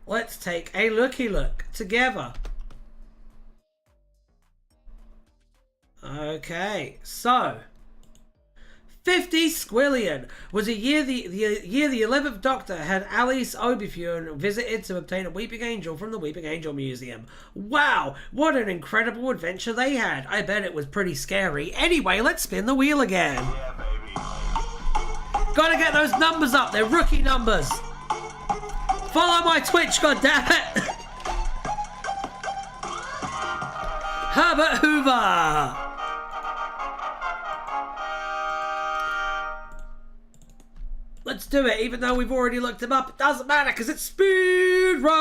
Let's take a looky look together. Okay, so 50 squillion was a year the 11th Doctor had Alice Obifuan visited to obtain a Weeping Angel from the Weeping Angel Museum. Wow, what an incredible adventure they had. I bet it was pretty scary. Anyway, let's spin the wheel again. Yeah, baby. Gotta get those numbers up, they're rookie numbers. Follow my Twitch, goddammit! Herbert Hoover! Let's do it, even though we've already looked him up. It doesn't matter, because it's speed round!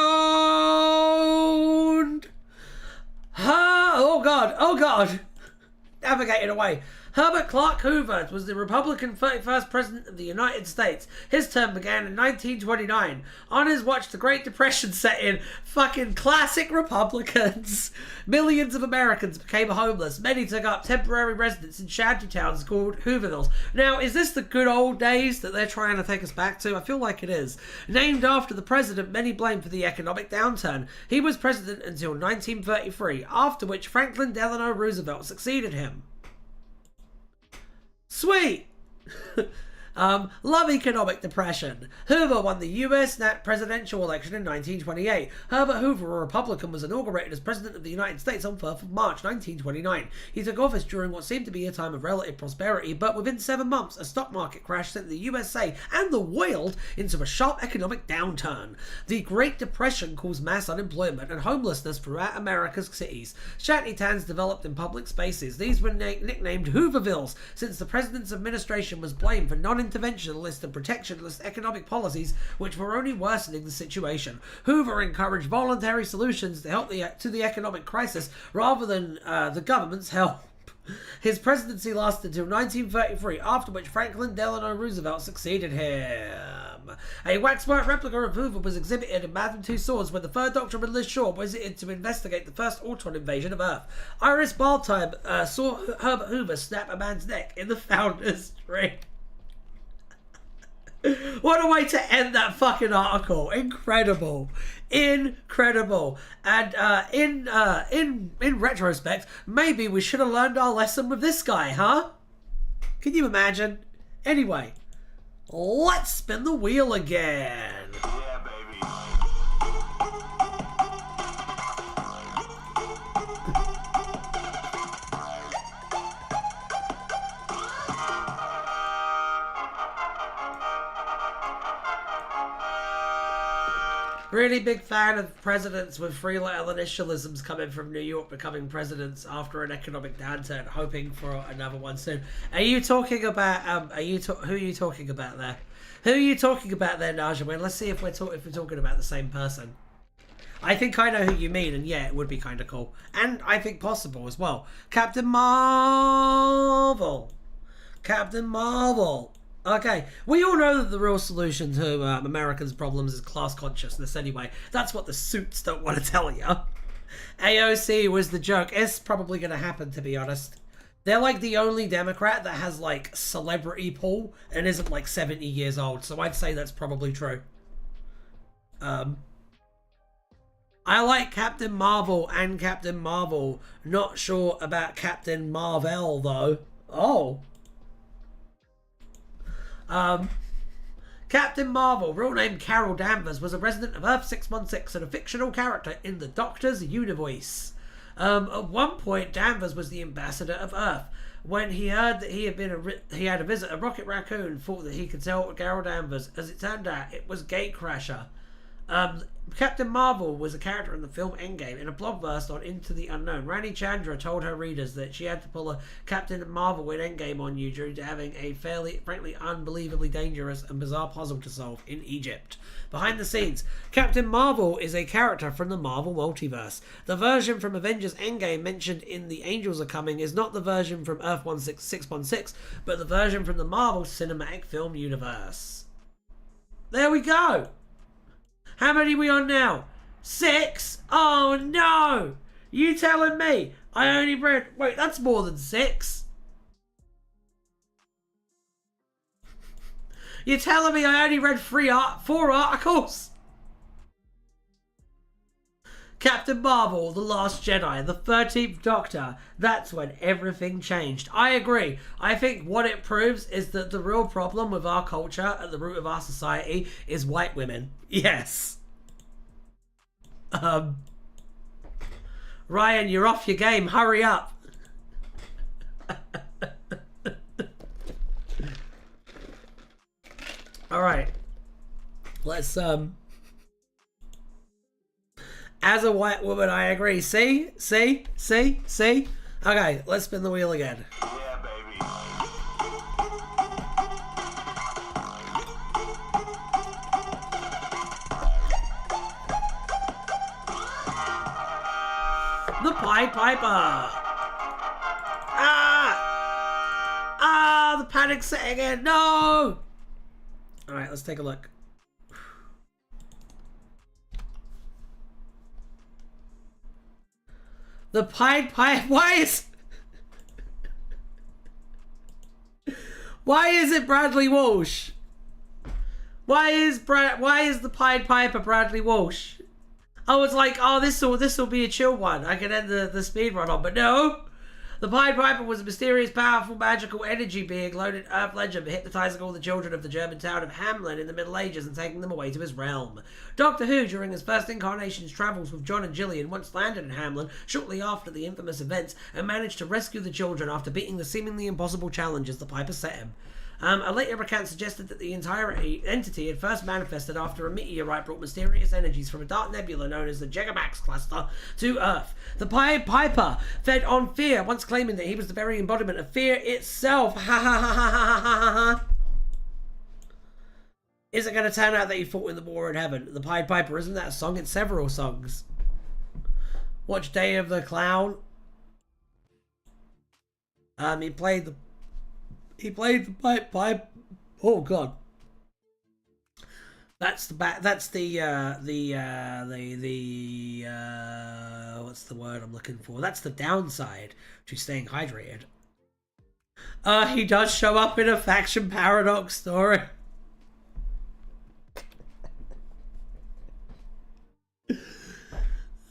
Oh god, oh god! Navigated away. Herbert Clark Hoover was the Republican 31st President of the United States. His term began in 1929. On his watch, the Great Depression set in. Fucking classic Republicans. Millions of Americans became homeless. Many took up temporary residence in shanty towns called Hoovervilles. Now, is this the good old days that they're trying to take us back to? I feel like it is. Named after the president many blame for the economic downturn. He was president until 1933, after which Franklin Delano Roosevelt succeeded him. Sweet! Love economic depression. Hoover won the U.S. presidential election in 1928. Herbert Hoover, a Republican, was inaugurated as President of the United States on 4th of March 1929. He took office during what seemed to be a time of relative prosperity, but within 7 months, a stock market crash sent the USA and the world into a sharp economic downturn. The Great Depression caused mass unemployment and homelessness throughout America's cities. Shantytowns developed in public spaces. These were nicknamed Hoovervilles, since the president's administration was blamed for non-interventionist and protectionist economic policies which were only worsening the situation. Hoover encouraged voluntary solutions to help the economic crisis rather than the government's help. His presidency lasted until 1933, after which Franklin Delano Roosevelt succeeded him. A wax-work replica of Hoover was exhibited in Madame Tussauds when the Third Doctor and Liz Shaw visited to investigate the first Auton invasion of Earth. Iris Baltime saw Herbert Hoover snap a man's neck in the Founder's Tree. What a way to end that fucking article. Incredible. Incredible. And in retrospect, maybe we should have learned our lesson with this guy, huh? Can you imagine? Anyway, let's spin the wheel again. Yeah, baby. Really big fan of presidents with three-letter initialisms coming from New York becoming presidents after an economic downturn, hoping for another one soon. Are you talking about? Who are you talking about there? Who are you talking about there, Naja? Well, let's see if we're talking about the same person. I think I know who you mean, and yeah, it would be kind of cool, and I think possible as well. Captain Marvel. Captain Marvel. Okay, we all know that the real solution to Americans' problems is class consciousness anyway. That's what the suits don't want to tell you. AOC was the joke. It's probably going to happen, to be honest. They're like the only Democrat that has like celebrity pull and isn't like 70 years old, so I'd say that's probably true. I like Captain Marvel and Captain Marvel. Not sure about Captain Marvel, though. Oh. Captain Marvel, real name Carol Danvers, was a resident of Earth 616 and a fictional character in the Doctor's Whoniverse. At one point, Danvers was the ambassador of Earth. When he heard that he had a visit, a rocket raccoon thought that he could tell Carol Danvers. As it turned out, it was Gatecrasher. Captain Marvel was a character in the film Endgame. In a blog burst on Into the Unknown, Rani Chandra told her readers that she had to pull a Captain Marvel in Endgame on you due to having a frankly unbelievably dangerous and bizarre puzzle to solve in Egypt. Behind the scenes, Captain Marvel is a character from the Marvel multiverse. The version from Avengers Endgame mentioned in The Angels Are Coming is not the version from Earth 616, but the version from the Marvel Cinematic Film universe. There we go! How many are we on now? 6? Oh no! You telling me I only read... Wait, that's more than 6. You're telling me I only read 4 articles? Captain Marvel, The Last Jedi, the 13th Doctor. That's when everything changed. I agree. I think what it proves is that the real problem with our culture at the root of our society is white women. Yes. Ryan, you're off your game. Hurry up. All right. Let's as a white woman, I agree. See? Okay, let's spin the wheel again. Yeah, baby. The Pied Piper. The panic setting in. No. All right, let's take a look. The Pied Piper. Why is it Bradley Walsh? Why is the Pied Piper Bradley Walsh? I was like, oh, this will be a chill one. I can end the speed run on, but no. The Pied Piper was a mysterious, powerful, magical energy being loaded Earth legend, hypnotizing all the children of the German town of Hamelin in the Middle Ages and taking them away to his realm. Doctor Who, during his first incarnation's travels with John and Gillian, once landed in Hamelin shortly after the infamous events and managed to rescue the children after beating the seemingly impossible challenges the Piper set him. A later account suggested that the entire entity had first manifested after a meteorite brought mysterious energies from a dark nebula known as the Jegamax cluster to Earth. The Pied Piper fed on fear, once claiming that he was the very embodiment of fear itself. Ha ha ha ha ha ha ha. Is it going to turn out that he fought in the war in heaven? The Pied Piper, isn't that a song? It's several songs. Watch Day of the Clown. He played the pipe. Oh god. That's the back. That's the what's the word I'm looking for? That's the downside to staying hydrated. He does show up in a faction paradox story.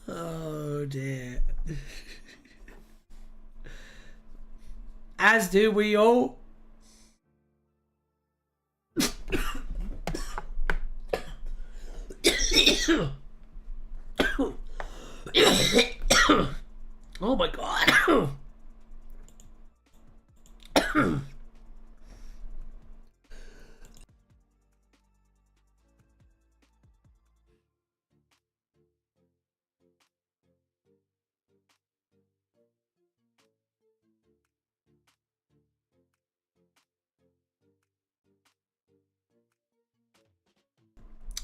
Oh dear. As do we all. Oh my god.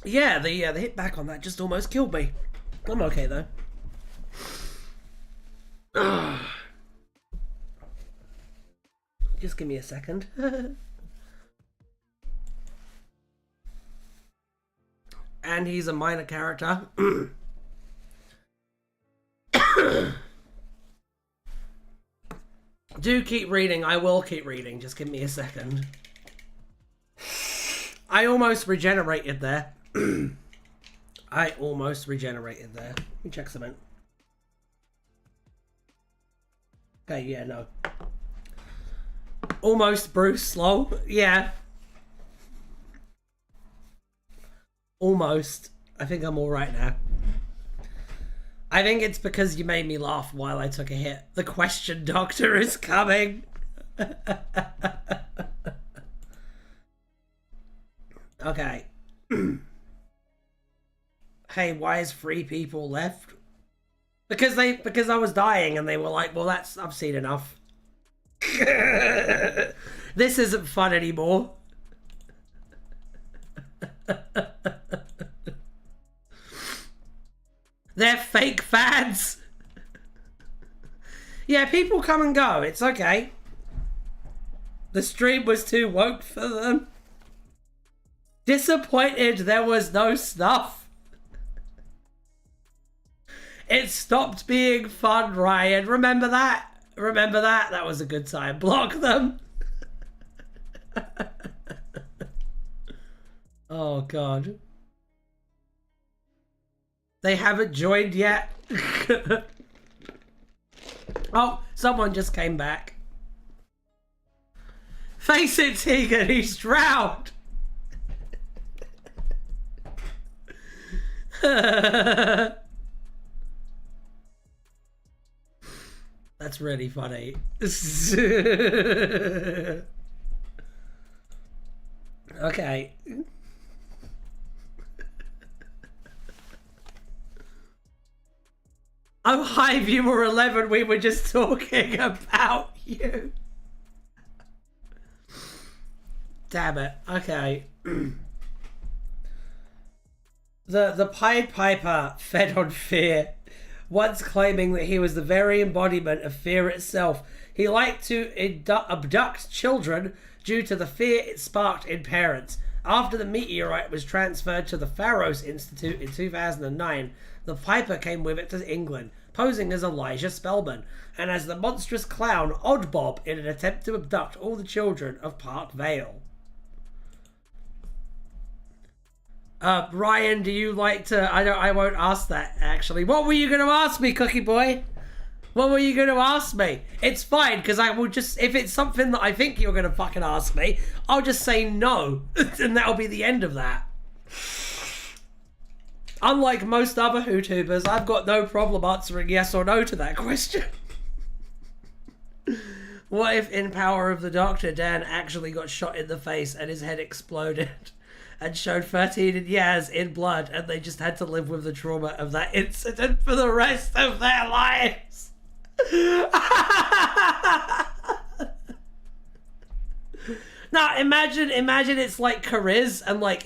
Yeah, the hit back on that just almost killed me. I'm okay though. Just give me a second. And he's a minor character. Do keep reading. I will keep reading. Just give me a second. I almost regenerated there. I almost regenerated there. Let me check something. Okay, yeah, no. Almost Bruce slow. Yeah. Almost. I think I'm alright now. I think it's because you made me laugh while I took a hit. The question doctor is coming. Okay. Hey, why is 3 people left? Because I was dying and they were like, well, I've seen enough. This isn't fun anymore. They're fake fans. Yeah, people come and go. It's okay. The stream was too woke for them. Disappointed there was no stuff. It stopped being fun, Ryan. Remember that? Remember that? That was a good time. Block them. Oh, God. They haven't joined yet. Oh, someone just came back. Face it, Tegan, he's drowned. That's really funny. Okay. Oh, hi, viewer 11. We were just talking about you. Damn it. Okay. The Pied Piper fed on fear, once claiming that he was the very embodiment of fear itself. He liked to abduct children due to the fear it sparked in parents. After the meteorite was transferred to the Pharos Institute in 2009, the Piper came with it to England, posing as Elijah Spellman, and as the monstrous clown Odd Bob in an attempt to abduct all the children of Park Vale. Ryan, do you like to... I won't ask that, actually. What were you going to ask me, Cookie Boy? What were you going to ask me? It's fine, because I will just... If it's something that I think you're going to fucking ask me, I'll just say no. And that'll be the end of that. Unlike most other Whotubers, I've got no problem answering yes or no to that question. What if in Power of the Doctor, Dan actually got shot in the face and his head exploded and showed 13 years in blood, and they just had to live with the trauma of that incident for the rest of their lives? Now imagine it's like Cariz, and like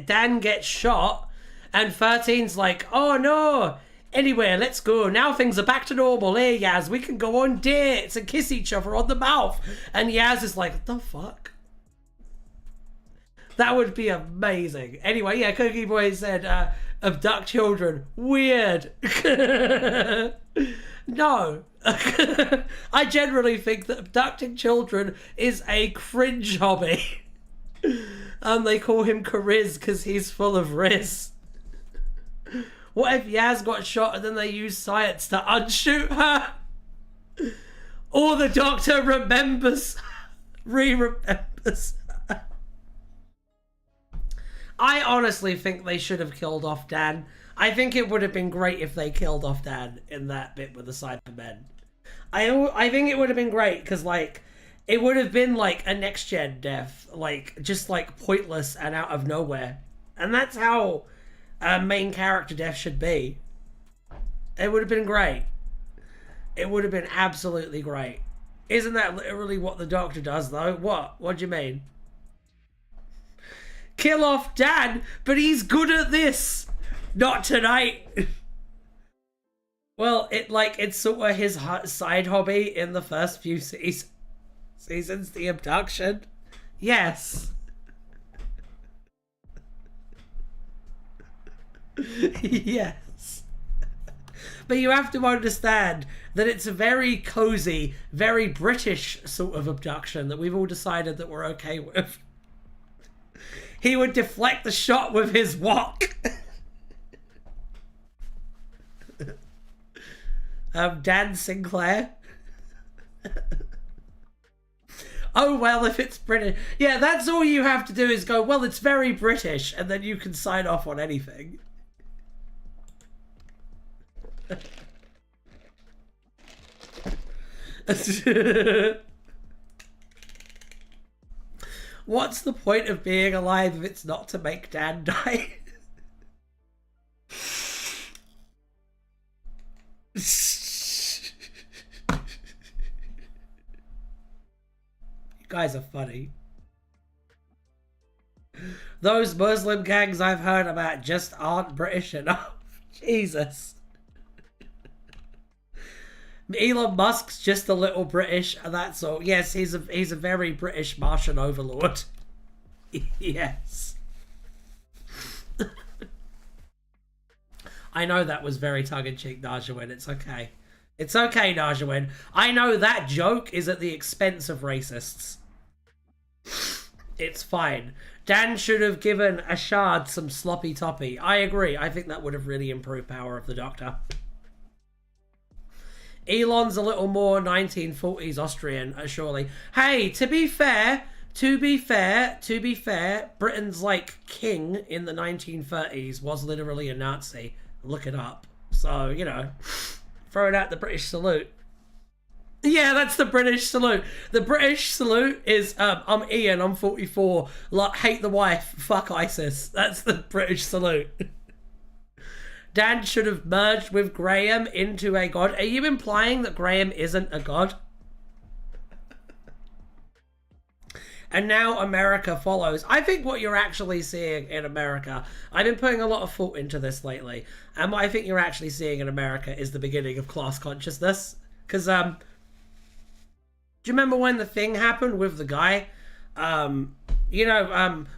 Dan gets shot and 13's like, oh no, Anywhere, let's go. Now things are back to normal. Hey, Yaz, we can go on dates and kiss each other on the mouth. And Yaz is like, what the fuck? That would be amazing. Anyway, yeah, Cookie Boy said, abduct children. Weird. No. I generally think that abducting children is a cringe hobby. They call him Kariz because he's full of riz. What if Yaz got shot and then they use science to unshoot her? Or the doctor remembers, remembers. I honestly think they should have killed off Dan. I think it would have been great if they killed off Dan in that bit with the Cybermen. I think it would have been great because, like, it would have been like a next-gen death, like, just like pointless and out of nowhere. And that's how a main character death should be. It would have been great. It would have been absolutely great. Isn't that literally what the Doctor does, though? What do you mean? Kill off Dan, but he's good at this. Not tonight. Well, it's sort of his side hobby in the first few seasons, the abduction. Yes. Yes. But you have to understand that it's a very cozy, very British sort of abduction that we've all decided that we're okay with. He would deflect the shot with his wok. Dan Sinclair. Oh, well, if it's British. Yeah, that's all you have to do is go, well, it's very British, and then you can sign off on anything. What's the point of being alive if it's not to make Dan die? You guys are funny. Those Muslim gangs I've heard about just aren't British enough. Jesus. Elon Musk's just a little British, and that's all. Yes, he's a very British Martian overlord. Yes. I know that was very tongue-in-cheek, Najawin. It's okay. It's okay, Najawin. I know that joke is at the expense of racists. It's fine. Dan should have given Ashad some sloppy toppy. I agree. I think that would have really improved power of the Doctor. Elon's a little more 1940s Austrian, surely. Hey, to be fair, Britain's, like, king in the 1930s was literally a Nazi. Look it up. So, you know, throwing out the British salute. Yeah, that's the British salute. The British salute is, I'm Ian, I'm 44, like, hate the wife, fuck ISIS. That's the British salute. Dan should have merged with Graham into a god. Are you implying that Graham isn't a god? And now America follows. I think what you're actually seeing in America, I've been putting a lot of thought into this lately, and what I think you're actually seeing in America is the beginning of class consciousness. Because, do you remember when the thing happened with the guy?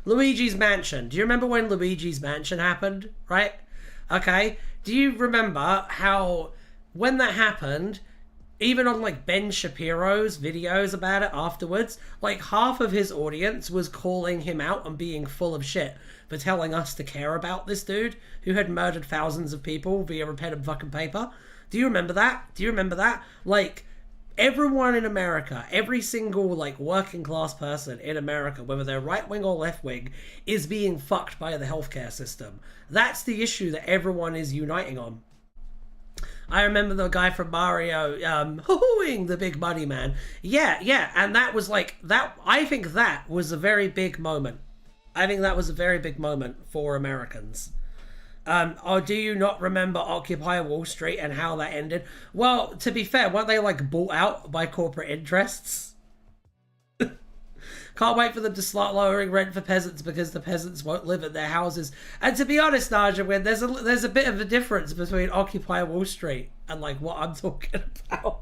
Luigi's Mansion. Do you remember when Luigi's Mansion happened, right? Okay, do you remember how, when that happened, even on, like, Ben Shapiro's videos about it afterwards, like, half of his audience was calling him out and being full of shit for telling us to care about this dude who had murdered thousands of people via a pen and fucking paper? Do you remember that? Do you remember that? Like, everyone in America, every single, like, working class person in America, whether they're right wing or left wing, is being fucked by the healthcare system. That's the issue that everyone is uniting on. I remember the guy from Mario, hooing the big money man. Yeah, and that was like, that. I think that was a very big moment. I think that was a very big moment for Americans. Or do you not remember Occupy Wall Street and how that ended? Well, to be fair, weren't they, like, bought out by corporate interests? Can't wait for them to start lowering rent for peasants because the peasants won't live in their houses. And to be honest, Naja, there's a bit of a difference between Occupy Wall Street and like what I'm talking about.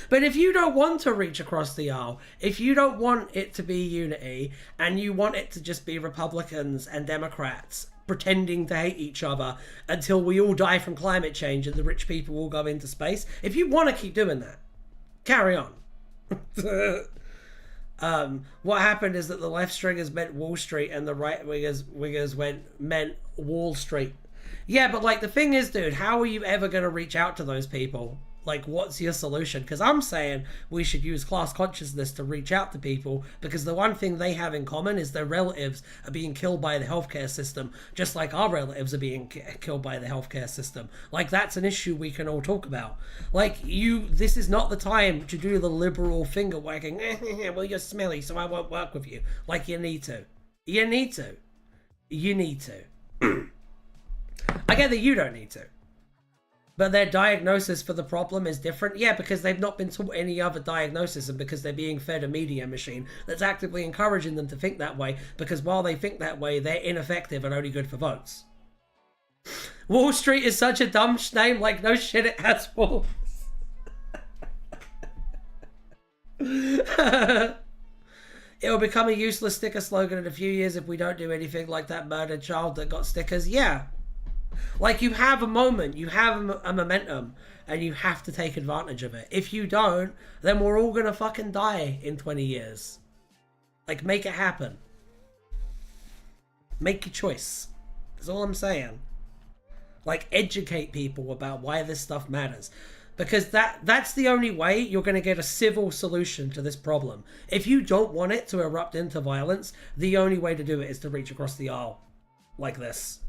But if you don't want to reach across the aisle, if you don't want it to be unity, and you want it to just be Republicans and Democrats pretending to hate each other until we all die from climate change and the rich people all go into space, if you want to keep doing that, carry on. What happened is that the left stringers meant Wall Street and the right wingers meant Wall Street. Yeah, but like the thing is, dude, how are you ever going to reach out to those people? Like, what's your solution? Because I'm saying we should use class consciousness to reach out to people, because the one thing they have in common is their relatives are being killed by the healthcare system, just like our relatives are being killed by the healthcare system. Like, that's an issue we can all talk about. Like, this is not the time to do the liberal finger wagging, well, you're smelly, so I won't work with you. Like, you need to. You need to. You need to. I get that you don't need to. But their diagnosis for the problem is different. Yeah, because they've not been taught any other diagnosis, and because they're being fed a media machine that's actively encouraging them to think that way, because while they think that way, they're ineffective and only good for votes. Wall Street is such a dumb name, like no shit it has walls. It will become a useless sticker slogan in a few years if we don't do anything, like that murdered child that got stickers. Yeah. Like, you have a moment, you have a momentum, and you have to take advantage of it. If you don't, then we're all gonna fucking die in 20 years. Like, make it happen. Make your choice. That's all I'm saying. Like, educate people about why this stuff matters. Because that's the only way you're going to get a civil solution to this problem. If you don't want it to erupt into violence, the only way to do it is to reach across the aisle. Like this.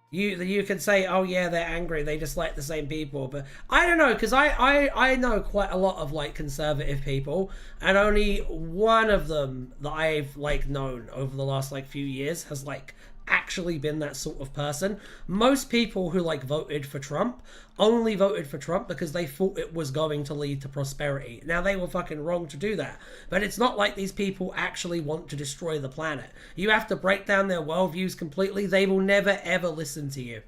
You can say, oh yeah, they're angry, they just like the same people, but I don't know, because I know quite a lot of like conservative people, and only one of them that I've like known over the last like few years has like actually been that sort of person. Most people who like voted for Trump only voted for Trump because they thought it was going to lead to prosperity. Now, they were fucking wrong to do that, but it's not like these people actually want to destroy the planet. You have to break down their worldviews completely. They will never ever listen to you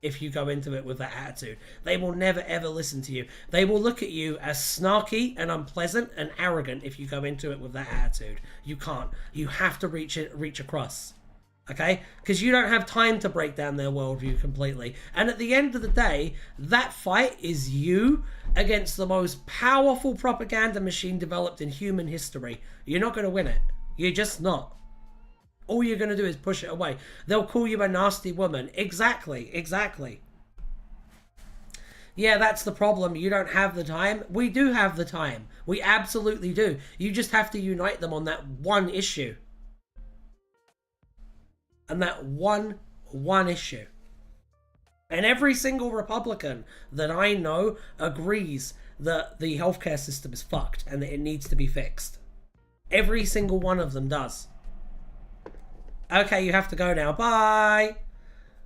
if you go into it with that attitude. They will never ever listen to you. They will look at you as snarky and unpleasant and arrogant if you go into it with that attitude. You can't. You have to reach across. Okay? Because you don't have time to break down their worldview completely. And at the end of the day, that fight is you against the most powerful propaganda machine developed in human history. You're not going to win it. You're just not. All you're going to do is push it away. They'll call you a nasty woman. Exactly. Yeah, that's the problem. You don't have the time. We do have the time. We absolutely do. You just have to unite them on that one issue. And that one issue. And every single Republican that I know agrees that the healthcare system is fucked and that it needs to be fixed. Every single one of them does. Okay, you have to go now. Bye.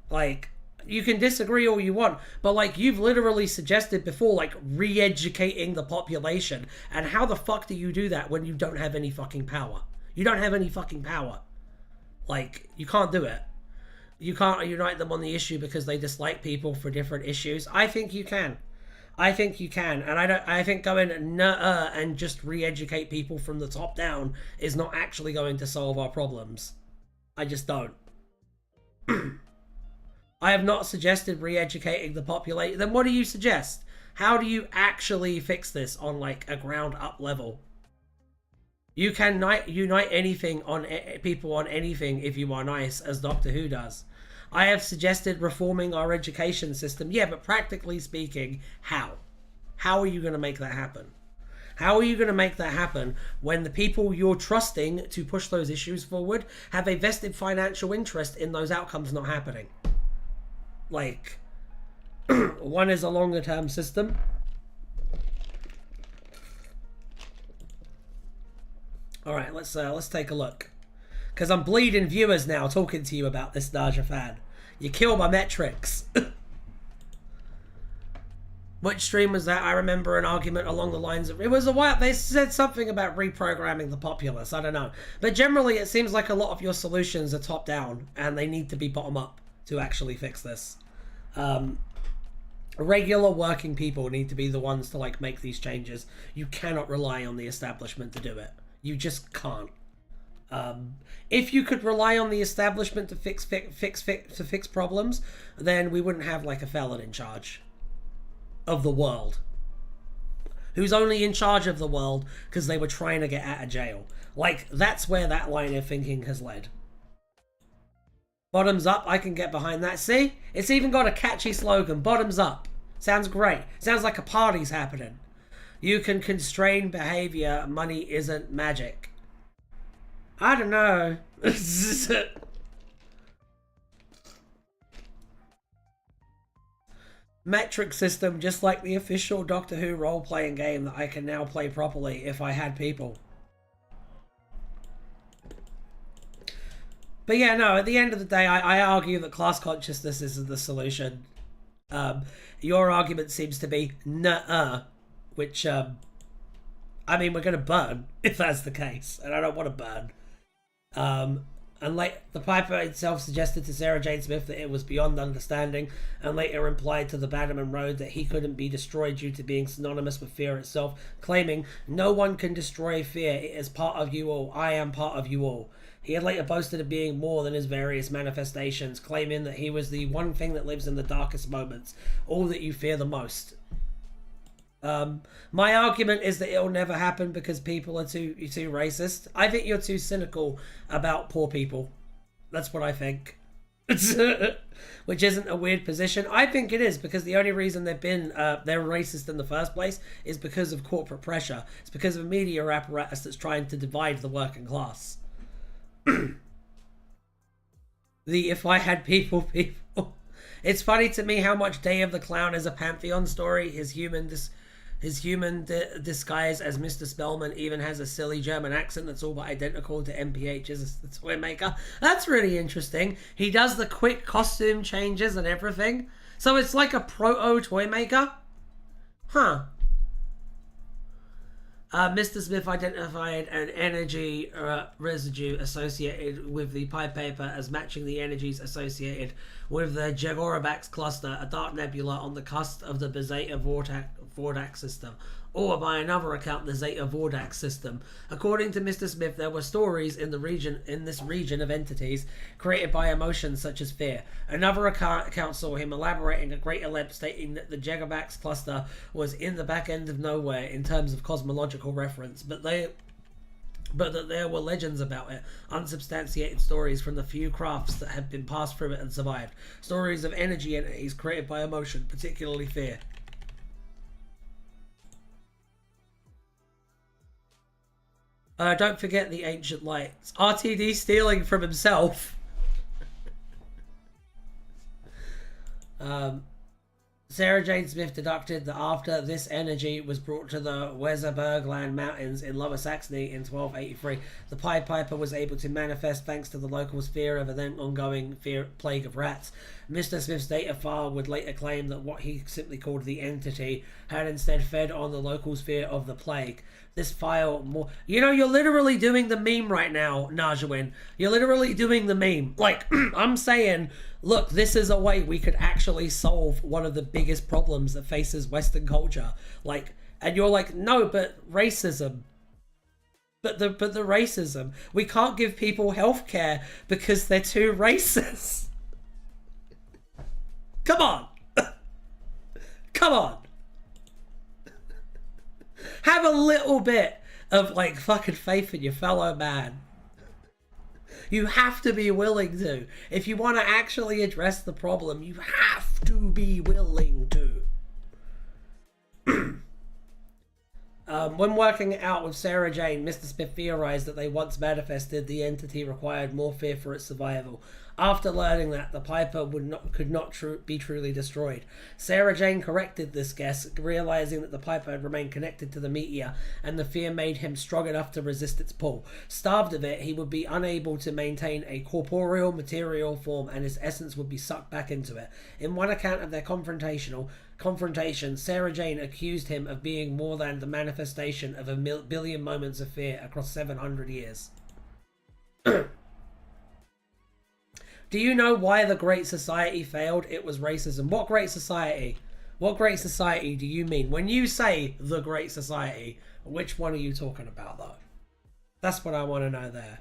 Like, you can disagree all you want, but like, you've literally suggested before, like, re-educating the population. And how the fuck do you do that when you don't have any fucking power? You don't have any fucking power. Like, you can't do it. You can't unite them on the issue because they dislike people for different issues. I think you can. I think you can. And I think going and just re-educate people from the top down is not actually going to solve our problems. I just don't. I have not suggested re-educating the population. Then what do you suggest? How do you actually fix this on like a ground up level? You can unite anything on people on anything if you are nice, as Doctor Who does. I have suggested reforming our education system. Yeah, but practically speaking, how? How are you going to make that happen? How are you going to make that happen when the people you're trusting to push those issues forward have a vested financial interest in those outcomes not happening? Like, one is a longer term system. All right, let's take a look. Because I'm bleeding viewers now talking to you about this Naja fan. You kill my metrics. Which stream was that? I remember an argument along the lines of, it was a while, they said something about reprogramming the populace, I don't know. But generally it seems like a lot of your solutions are top down and they need to be bottom up to actually fix this. Regular working people need to be the ones to like make these changes. You cannot rely on the establishment to do it. You just can't. If you could rely on the establishment to fix problems, then we wouldn't have like a felon in charge of the world, who's only in charge of the world because they were trying to get out of jail. Like, that's where that line of thinking has led. Bottoms up, I can get behind that. See? It's even got a catchy slogan. Bottoms up. Sounds great. Sounds like a party's happening. You can constrain behavior. Money isn't magic. I don't know. Metric system, just like the official Doctor Who role-playing game that I can now play properly if I had people. But yeah, no, at the end of the day, I argue that class consciousness is the solution. Your argument seems to be nuh-uh, which, I mean, we're going to burn if that's the case, and I don't want to burn. And like the Piper itself suggested to Sarah Jane Smith that it was beyond understanding, and later implied to the Bannerman Road that he couldn't be destroyed due to being synonymous with fear itself, claiming, "No one can destroy fear, it is part of you all, I am part of you all." He had later boasted of being more than his various manifestations, claiming that he was the one thing that lives in the darkest moments, all that you fear the most. My argument is that it'll never happen because people are too racist. I think you're too cynical about poor people. That's what I think. Which isn't a weird position. I think it is, because the only reason they're racist in the first place is because of corporate pressure. It's because of a media apparatus that's trying to divide the working class. If I had people. It's funny to me how much Day of the Clown is a Pantheon story. His human disguise as Mr. Spellman even has a silly German accent that's all but identical to MPH's the toy maker. That's really interesting. He does the quick costume changes and everything. So it's like a proto toy maker? Huh. Mr. Smith identified an energy residue associated with the pie paper as matching the energies associated with the Jagorabax cluster, a dark nebula on the cusp of the Bezeta Vordax system, or by another account, the Zeta Vordax system. According to Mr. Smith, there were stories in this region of entities created by emotions such as fear. Another account saw him elaborating at greater length, stating that the Jagorabax cluster was in the back end of nowhere in terms of cosmological reference, but that there were legends about it, unsubstantiated stories from the few crafts that had been passed through it and survived. Stories of energy entities created by emotion, particularly fear. Don't forget the ancient lights. RTD stealing from himself. Sarah Jane Smith deducted that after this energy was brought to the Weserbergland Mountains in Lower Saxony in 1283, the Pied Piper was able to manifest thanks to the locals' fear of a then ongoing plague of rats. Mr. Smith's data file would later claim that what he simply called the entity had instead fed on the locals' fear of the plague. This file you're literally doing the meme right now, Najawin. You're literally doing the meme. Like, I'm saying, look, this is a way we could actually solve one of the biggest problems that faces Western culture. Like, and you're like, no, but racism. But the racism. We can't give people healthcare because they're too racist. Come on. Come on. Have a little bit of, like, fucking faith in your fellow man. You have to be willing to. If you want to actually address the problem, you have to be willing to. When working it out with Sarah Jane, Mr. Smith theorized that they once manifested the entity required more fear for its survival. After learning that the Piper could not be truly destroyed, Sarah Jane corrected this guess, realizing that the Piper had remained connected to the meteor, and the fear made him strong enough to resist its pull. Starved of it, he would be unable to maintain a corporeal material form, and his essence would be sucked back into it. In one account of their confrontation, Sarah Jane accused him of being more than the manifestation of a billion moments of fear across 700 years. Do you know why the Great Society failed? It was racism. What Great Society? What Great Society do you mean? When you say the Great Society, which one are you talking about, though? That's what I want to know there.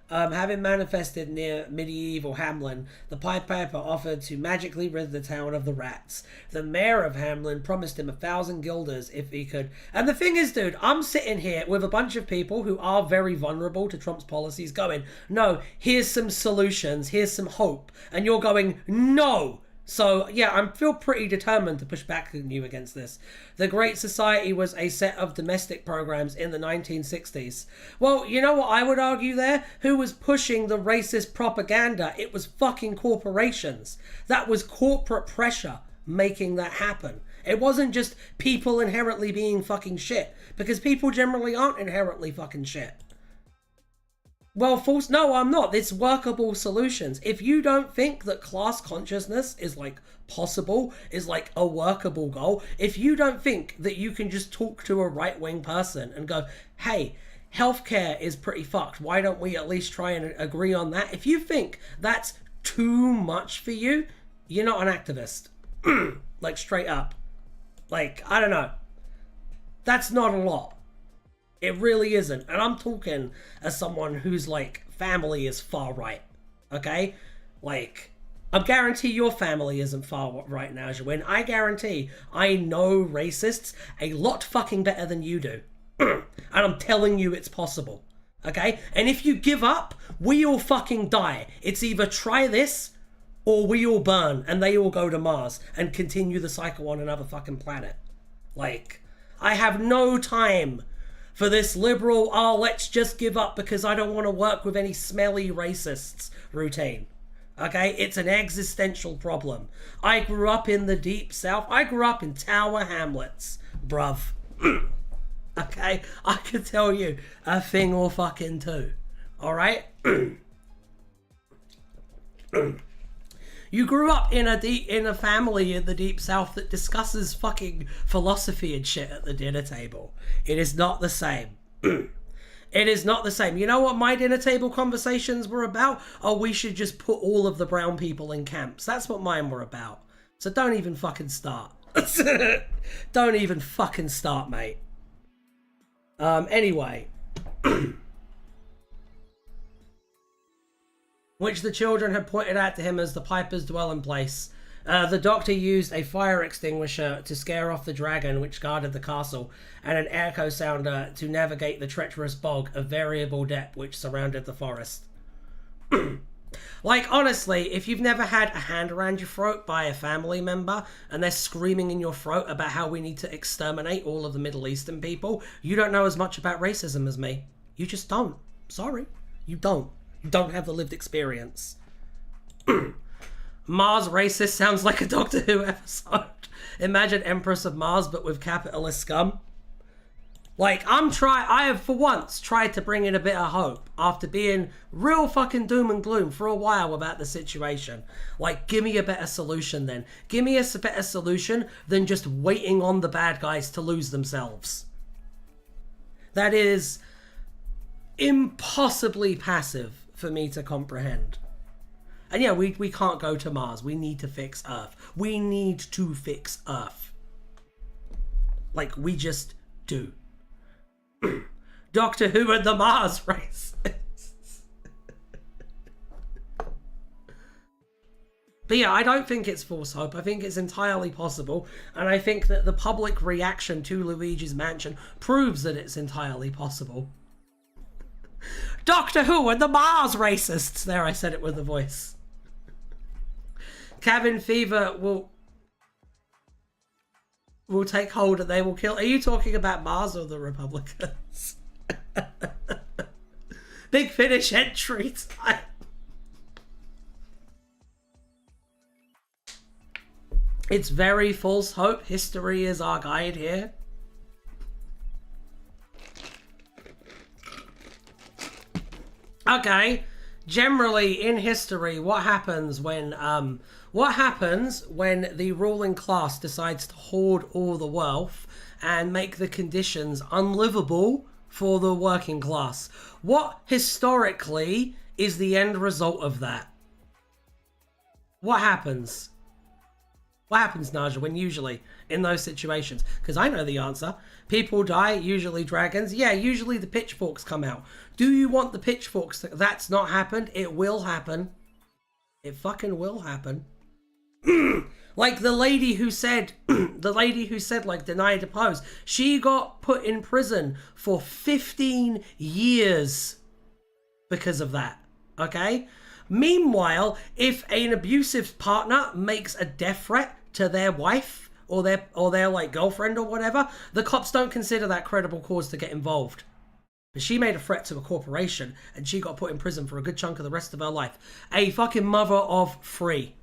Having manifested near medieval Hamlin, the Pied Piper offered to magically rid the town of the rats. The mayor of Hamlin promised him 1,000 guilders if he could. And the thing is, dude, I'm sitting here with a bunch of people who are very vulnerable to Trump's policies going, no, here's some solutions, here's some hope. And you're going, no! So, yeah, I feel pretty determined to push back on you against this. The Great Society was a set of domestic programs in the 1960s. Well, you know what I would argue there? Who was pushing the racist propaganda? It was fucking corporations. That was corporate pressure making that happen. It wasn't just people inherently being fucking shit, because people generally aren't inherently fucking shit. Well, no, I'm not. It's workable solutions. If you don't think that class consciousness is like possible, is like a workable goal, if you don't think that you can just talk to a right-wing person and go, hey, healthcare is pretty fucked, why don't we at least try and agree on that? If you think that's too much for you, you're not an activist. Like, straight up. Like, I don't know. That's not a lot. It really isn't. And I'm talking as someone whose, like, family is far right. Okay? Like, I guarantee your family isn't far right now, Jawin. I guarantee I know racists a lot fucking better than you do. And I'm telling you it's possible. Okay? And if you give up, we all fucking die. It's either try this or we all burn and they all go to Mars and continue the cycle on another fucking planet. Like, I have no time for this liberal, oh, let's just give up because I don't want to work with any smelly racists routine. Okay? It's an existential problem. I grew up in the deep south. I grew up in Tower Hamlets, bruv. Okay? I can tell you a thing or fucking two. Alright? You grew up in a family in the deep south that discusses fucking philosophy and shit at the dinner table. It is not the same. It is not the same. You know what my dinner table conversations were about? Oh, we should just put all of the brown people in camps. That's what mine were about. So don't even fucking start. Don't even fucking start, mate. Anyway. Which the children had pointed out to him as the Piper's dwelling place. The doctor used a fire extinguisher to scare off the dragon which guarded the castle, and an echo sounder to navigate the treacherous bog of variable depth which surrounded the forest. Like, honestly, if you've never had a hand around your throat by a family member and they're screaming in your throat about how we need to exterminate all of the Middle Eastern people, you don't know as much about racism as me. You just don't. Sorry. You don't. You don't have the lived experience. Mars racist sounds like a Doctor Who episode. Imagine Empress of Mars, but with capitalist scum. Like, I have for once tried to bring in a bit of hope after being real fucking doom and gloom for a while about the situation. Like, give me a better solution then. Give me a better solution than just waiting on the bad guys to lose themselves. That is impossibly passive for me to comprehend. And yeah, we can't go to Mars. We need to fix Earth. We need to fix Earth. Like, we just do. Doctor Who and the Mars race. But yeah, I don't think it's false hope. I think it's entirely possible. And I think that the public reaction to Luigi's Mansion proves that it's entirely possible. Doctor Who and the Mars racists. There, I said it with a voice. Cabin fever will take hold and they will kill. Are you talking about Mars or the Republicans? Big Finish entry time. It's very false hope. History is our guide here. Okay, generally in history, what happens when the ruling class decides to hoard all the wealth and make the conditions unlivable for the working class? What historically is the end result of that? What happens? What happens, Naja, when usually in those situations? Because I know the answer. People die, usually dragons. Yeah, usually the pitchforks come out. Do you want the pitchforks? That's not happened. It will happen. It fucking will happen. Like the lady who said, like, deny depose. She got put in prison for 15 years because of that. Okay? Meanwhile, if an abusive partner makes a death threat to their wife or their like girlfriend or whatever, the cops don't consider that credible cause to get involved. But she made a threat to a corporation and she got put in prison for a good chunk of the rest of her life. A fucking mother of three.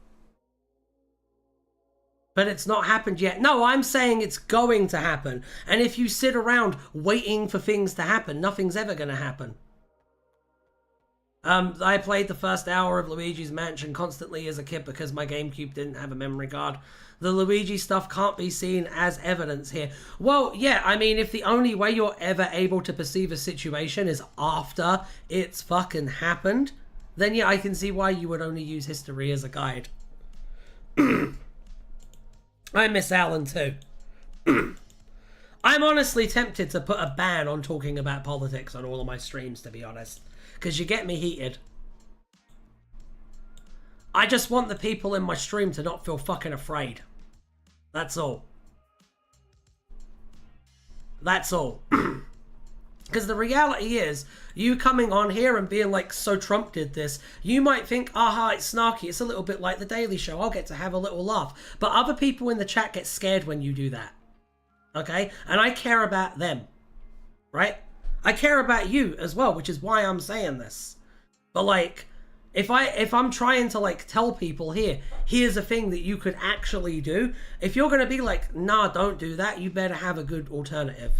But it's not happened yet. No, I'm saying it's going to happen. And if you sit around waiting for things to happen, nothing's ever going to happen. I played the first hour of Luigi's Mansion constantly as a kid because my GameCube didn't have a memory card. The Luigi stuff can't be seen as evidence here. Well, yeah, I mean, if the only way you're ever able to perceive a situation is after it's fucking happened, then yeah, I can see why you would only use history as a guide. I miss Alan too. I'm honestly tempted to put a ban on talking about politics on all of my streams, to be honest. Because you get me heated. I just want the people in my stream to not feel fucking afraid. That's all. That's all. Because the reality is, you coming on here and being like, so Trump did this, you might think, aha, it's snarky, it's a little bit like The Daily Show, I'll get to have a little laugh. But other people in the chat get scared when you do that. Okay? And I care about them. Right? I care about you as well, which is why I'm saying this. But like, if I'm trying to like tell people here's a thing that you could actually do, if you're gonna be like, nah, don't do that, you better have a good alternative.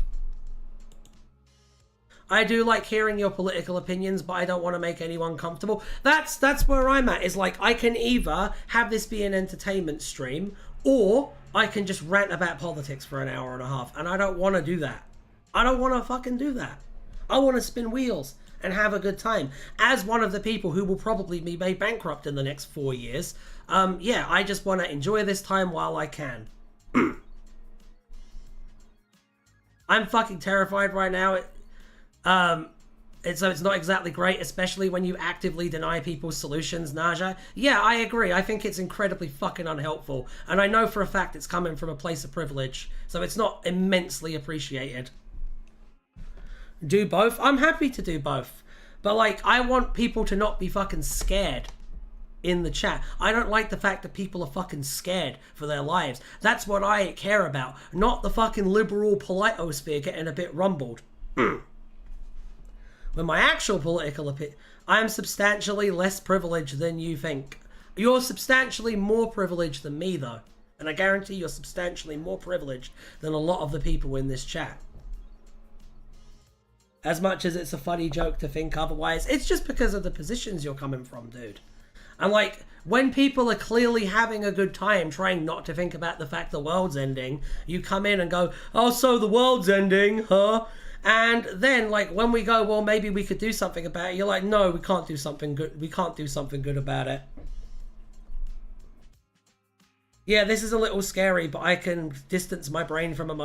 I do like hearing your political opinions, but I don't want to make anyone comfortable. That's where I'm at, is like, I can either have this be an entertainment stream, or I can just rant about politics for an hour and a half, and I don't want to do that. I don't want to fucking do that. I want to spin wheels and have a good time. As one of the people who will probably be made bankrupt in the next 4 years, yeah, I just want to enjoy this time while I can. I'm fucking terrified right now. So it's not exactly great, especially when you actively deny people's solutions, Naja. Yeah, I agree. I think it's incredibly fucking unhelpful. And I know for a fact it's coming from a place of privilege, so it's not immensely appreciated. Do both? I'm happy to do both. But like, I want people to not be fucking scared in the chat. I don't like the fact that people are fucking scared for their lives. That's what I care about. Not the fucking liberal politosphere getting a bit rumbled. When my actual political opinion, I'm substantially less privileged than you think. You're substantially more privileged than me though. And I guarantee you're substantially more privileged than a lot of the people in this chat. As much as it's a funny joke to think otherwise, it's just because of the positions you're coming from, dude. And like, when people are clearly having a good time trying not to think about the fact the world's ending, you come in and go, oh, so the world's ending, huh? And then, like, when we go, well, maybe we could do something about it, you're like, no, we can't do something good. We can't do something good about it. Yeah, this is a little scary, but I can distance my brain from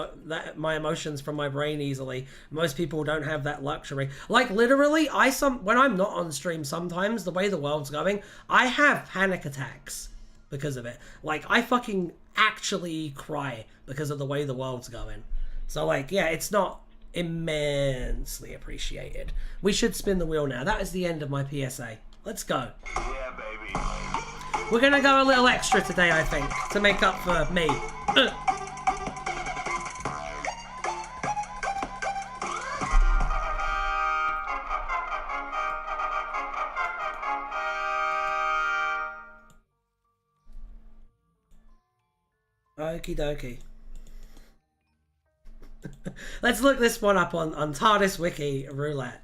my emotions from my brain easily. Most people don't have that luxury. Like, literally, when I'm not on stream sometimes, the way the world's going, I have panic attacks because of it. Like, I fucking actually cry because of the way the world's going. So, like, yeah, it's not immensely appreciated. We should spin the wheel now. That is the end of my PSA. Let's go. Yeah, baby. We're gonna go a little extra today, I think, to make up for me. Okie dokie. Let's look this one up on Tardis Wiki Roulette.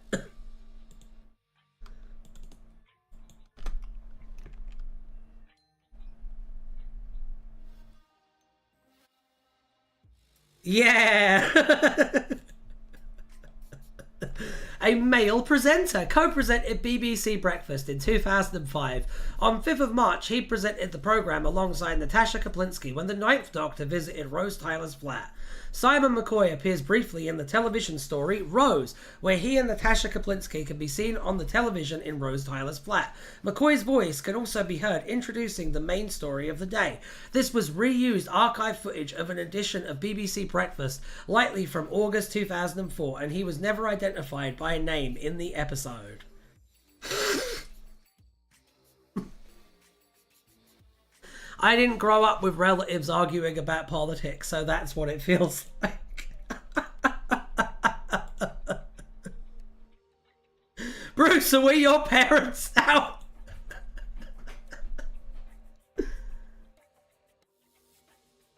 Yeah! A male presenter co-presented BBC Breakfast in 2005. On 5th of March, he presented the programme alongside Natasha Kaplinsky when the Ninth Doctor visited Rose Tyler's flat. Simon McCoy appears briefly in the television story Rose, where he and Natasha Kaplinsky can be seen on the television in Rose Tyler's flat. McCoy's voice can also be heard introducing the main story of the day. This was reused archive footage of an edition of BBC Breakfast, likely from August 2004, and he was never identified by a name in the episode. I didn't grow up with relatives arguing about politics, so that's what it feels like. Bruce, are we your parents now?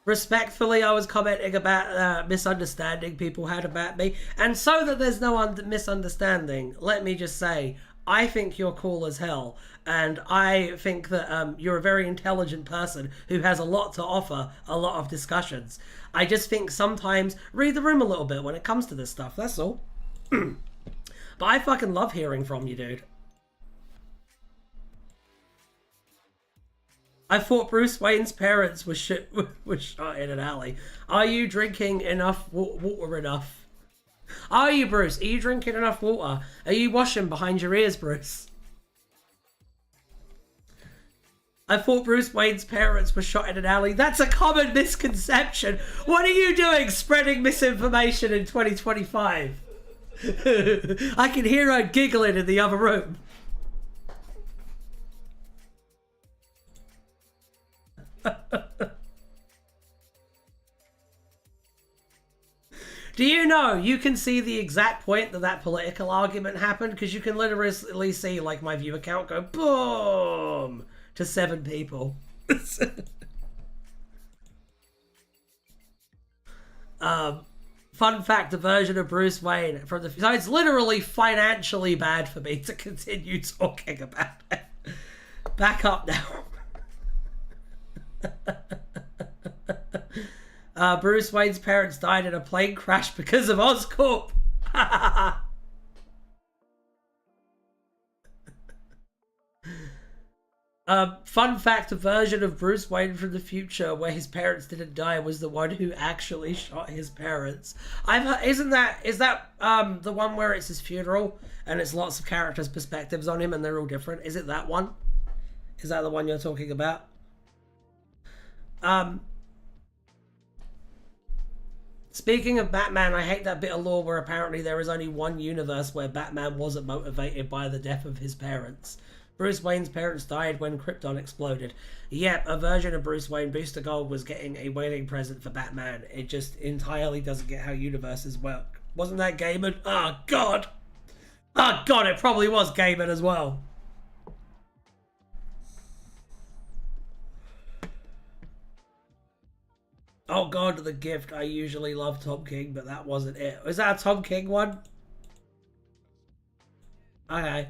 Respectfully, I was commenting about misunderstanding people had about me. And so that there's no misunderstanding, let me just say, I think you're cool as hell. And I think that you're a very intelligent person who has a lot to offer, a lot of discussions. I just think sometimes read the room a little bit when it comes to this stuff, that's all. But I fucking love hearing from you, dude. I thought Bruce Wayne's parents were shot in an alley. Are you drinking enough water enough? Are you, Bruce? Are you drinking enough water? Are you washing behind your ears, Bruce? I thought Bruce Wayne's parents were shot in an alley. That's a common misconception. What are you doing spreading misinformation in 2025? I can hear her giggling in the other room. Do you know you can see the exact point that political argument happened? Because you can literally see like my viewer count go boom to 7 people. Fun fact, the version of Bruce Wayne from the... So it's literally financially bad for me to continue talking about it. Back up now. Bruce Wayne's parents died in a plane crash because of Oscorp. Fun fact, a version of Bruce Wayne from the future where his parents didn't die was the one who actually shot his parents. I've heard, is that the one where it's his funeral and it's lots of characters' perspectives on him and they're all different? Is it that one? Is that the one you're talking about? Speaking of Batman, I hate that bit of lore where apparently there is only one universe where Batman wasn't motivated by the death of his parents. Bruce Wayne's parents died when Krypton exploded. Yep, a version of Bruce Wayne, Booster Gold, was getting a wedding present for Batman. It just entirely doesn't get how universes work. Wasn't that Gaiman? Oh, God! Oh, God, it probably was Gaiman as well. Oh God, The Gift. I usually love Tom King, but that wasn't it. Was that a Tom King one? Okay.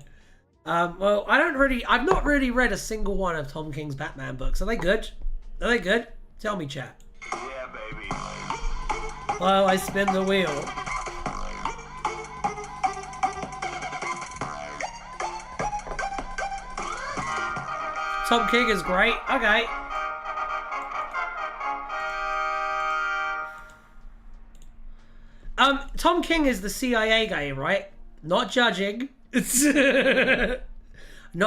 Well, I've not really read a single one of Tom King's Batman books. Are they good? Are they good? Tell me, chat. Yeah, baby. While I spin the wheel. Tom King is great. Okay. Tom King is the CIA guy, right? Not judging. Not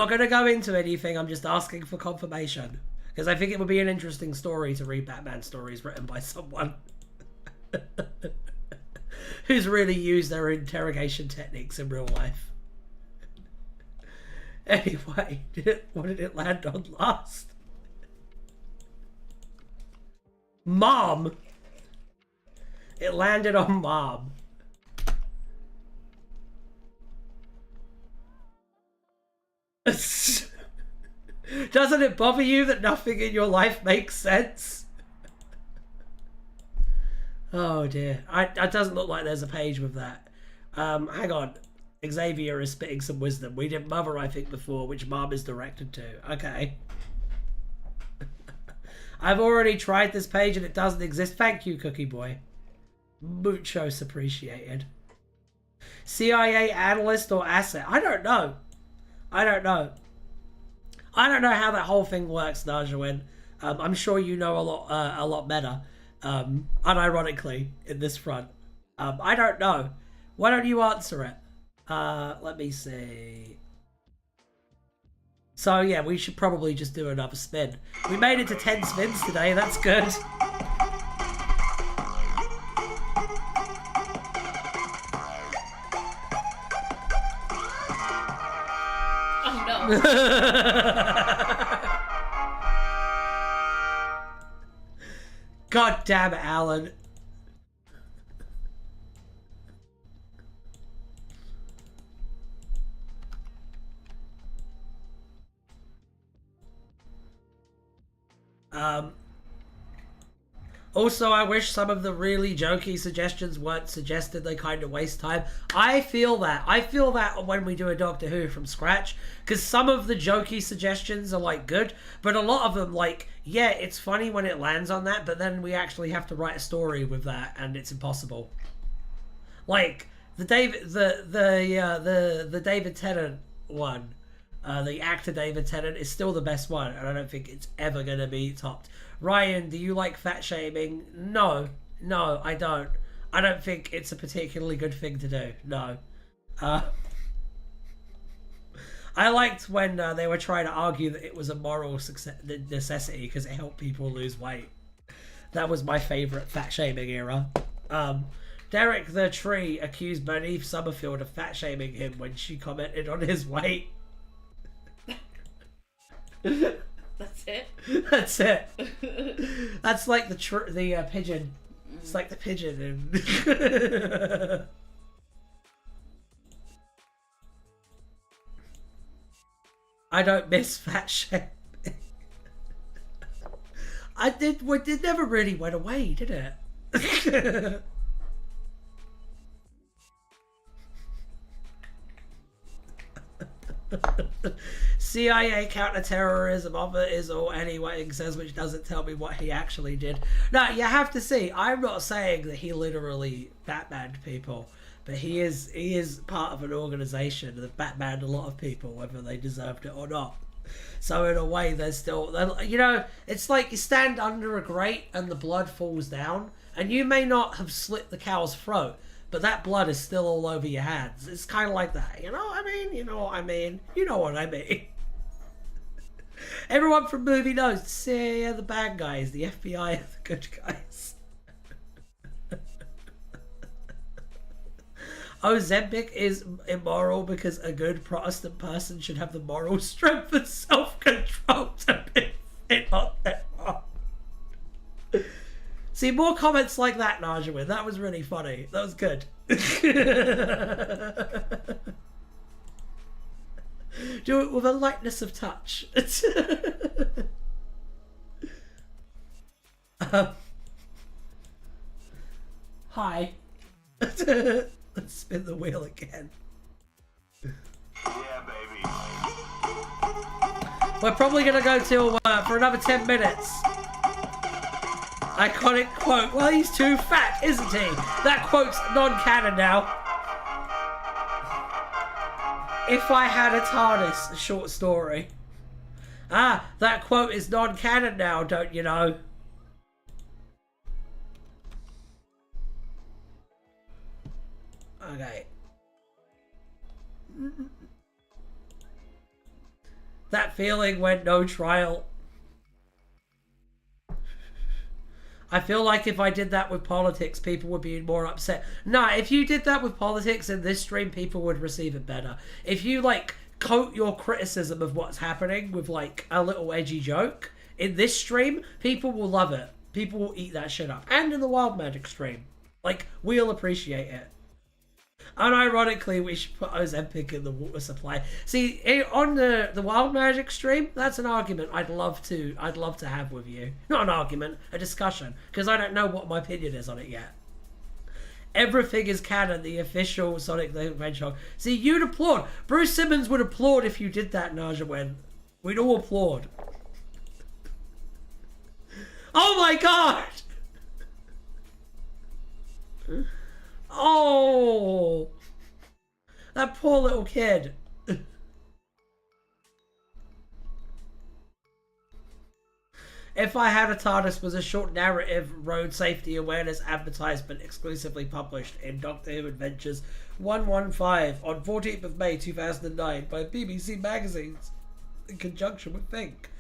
going to go into anything. I'm just asking for confirmation. Because I think it would be an interesting story to read Batman stories written by someone who's really used their interrogation techniques in real life. Anyway, what did it land on last? Mom. It landed on Mom. Doesn't it bother you that nothing in your life makes sense? Oh dear. It doesn't look like there's a page with that. Hang on. Xavier is spitting some wisdom. We did Mother, I think, before, which Mom is directed to. Okay. I've already tried this page and it doesn't exist. Thank you, Cookie Boy. Muchos appreciated. CIA analyst or asset? I don't know. I don't know. I don't know how that whole thing works, Najawin. I'm sure you know a lot better. Unironically, in this front. I don't know. Why don't you answer it? Let me see. So yeah, we should probably just do another spin. We made it to 10 spins today, that's good. Oh no. God damn it, Alan. Also, I wish some of the really jokey suggestions weren't suggested. They kind of waste time. I feel that. I feel that when we do a Doctor Who from scratch. Because some of the jokey suggestions are, like, good. But a lot of them, like, yeah, it's funny when it lands on that. But then we actually have to write a story with that. And it's impossible. Like, the David Tennant one. The actor David Tennant is still the best one, and I don't think it's ever going to be topped. Ryan, do you like fat shaming? No, I don't. I don't think it's a particularly good thing to do. No. I liked when they were trying to argue that it was a moral necessity because it helped people lose weight. That was my favourite fat shaming era. Derek the Tree accused Monique Summerfield of fat shaming him when she commented on his weight. That's it? That's it. That's like the pigeon. It's like the pigeon. I don't miss fat shaming. It never really went away, did it? CIA counter-terrorism offer is all anyway says, which doesn't tell me what he actually did. No, you have to see. I'm not saying that he literally Batmaned people, but he is part of an organization that Batmaned a lot of people, whether they deserved it or not. So in a way, there's still, you know, it's like you stand under a grate and the blood falls down, and you may not have slit the cow's throat, but that blood is still all over your hands. It's kind of like that. You know what I mean? You know what I mean? You know what I mean. Everyone from movie knows the CIA are the bad guys, the FBI are the good guys. Ozempic is immoral because a good Protestant person should have the moral strength and self-control to be fit on their own. See, more comments like that, Najawin. That was really funny. That was good. Do it with a lightness of touch. Hi. Let's spin the wheel again. Yeah, baby. We're probably going to go till for another 10 minutes. Iconic quote. Well, he's too fat, isn't he? That quote's non-canon now. If I had a TARDIS, a short story. Ah, that quote is non-canon now, don't you know? Okay. That feeling when no trial. I feel like if I did that with politics, people would be more upset. Nah, if you did that with politics in this stream, people would receive it better. If you, like, coat your criticism of what's happening with, like, a little edgy joke, in this stream, people will love it. People will eat that shit up. And in the Wild Magic stream. Like, we'll appreciate it. Unironically, we should put Ozempic in the water supply. See, on the Wild Magic stream, that's an argument I'd love to have with you. Not an argument, a discussion, because I don't know what my opinion is on it yet. Everything is canon, the official Sonic the Hedgehog. See, you'd applaud. Bruce Simmons would applaud if you did that, Naja. We'd all applaud. Oh my god! Oh! That poor little kid. If I Had a TARDIS was a short narrative road safety awareness advertisement exclusively published in Doctor Who Adventures 115 on 14th of May 2009 by BBC Magazines in conjunction with Think.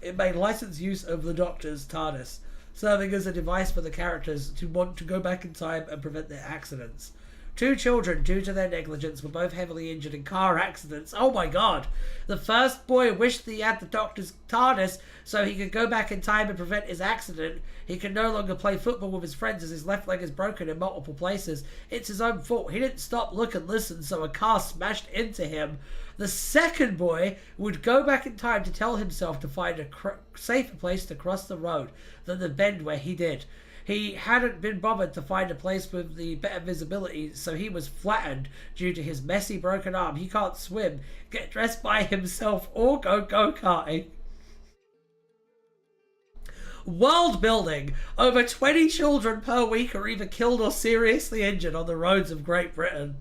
It made licensed use of the Doctor's TARDIS, serving as a device for the characters to want to go back in time and prevent their accidents. 2 children, due to their negligence, were both heavily injured in car accidents. Oh my god! The first boy wished he had the Doctor's TARDIS so he could go back in time and prevent his accident. He can no longer play football with his friends as his left leg is broken in multiple places. It's his own fault. He didn't stop, look and listen, so a car smashed into him. The second boy would go back in time to tell himself to find a safer place to cross the road than the bend where he did. He hadn't been bothered to find a place with the better visibility, so he was flattened due to his messy broken arm. He can't swim, get dressed by himself, or go go-karting. World building. Over 20 children per week are either killed or seriously injured on the roads of Great Britain.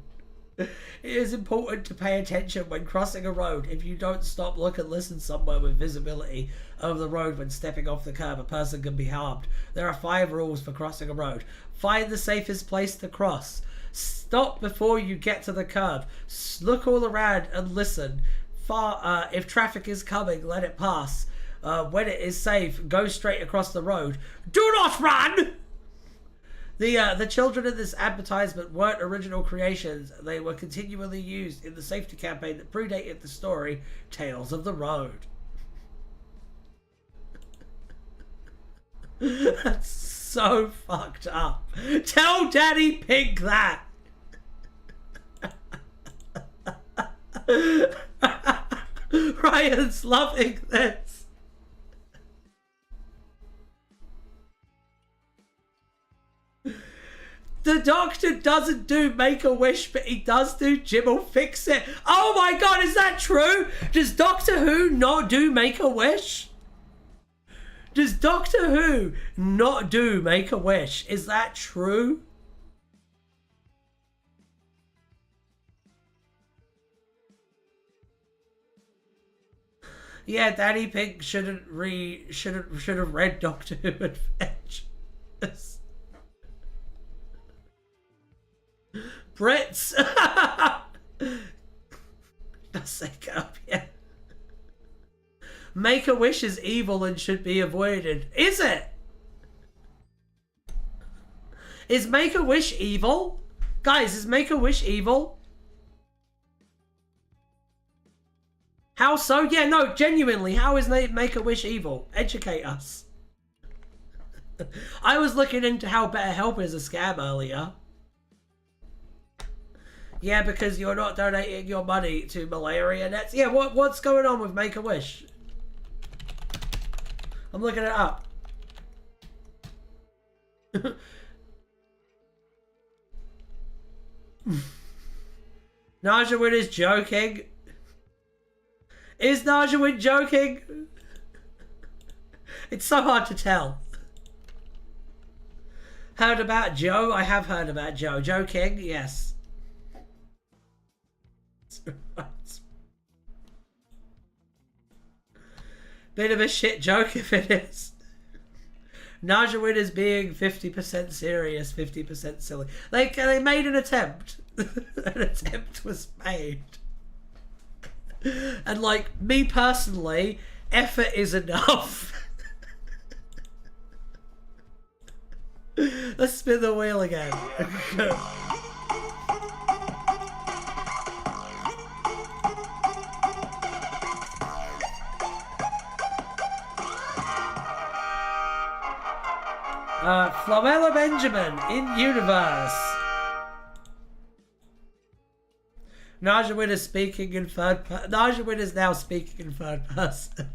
It is important to pay attention when crossing a road. If you don't stop, look and listen somewhere with visibility of the road when stepping off the curb, a person can be harmed. There are 5 rules for crossing a road. Find the safest place to cross. Stop before you get to the curb. Look all around and listen. If traffic is coming, let it pass. When it is safe, go straight across the road. Do not run! The children in this advertisement weren't original creations. They were continually used in the safety campaign that predated the story, Tales of the Road. That's so fucked up. Tell Daddy Pig that! Ryan's loving this. The Doctor doesn't do Make-A-Wish, but he does do Jim'll-Fix-It. Oh my god, is that true? Does Doctor Who not do Make-A-Wish? Does Doctor Who not do Make-A-Wish? Is that true? Yeah, Daddy Pig should have read Doctor Who Adventures. Brits. Does say up, yeah. Make-A-Wish is evil and should be avoided. Is it? Is Make-A-Wish evil? Guys, is Make-A-Wish evil? How so? Yeah, no, genuinely, how is Make-A-Wish evil? Educate us. I was looking into how BetterHelp is a scam earlier. Yeah, because you're not donating your money to malaria nets. Yeah, what's going on with Make-A-Wish? I'm looking it up. Najawin is joking. Is Najawin joking? It's so hard to tell. Heard about Joe? I have heard about Joe. Joe King? Yes. Bit of a shit joke if it is. Najawin is being 50% serious, 50% silly. They made an attempt. An attempt was made. And like, me personally, effort is enough. Let's spin the wheel again. Flomella Benjamin in Whoniverse. Naja Win is speaking in third person. Naja Win is now speaking in third person.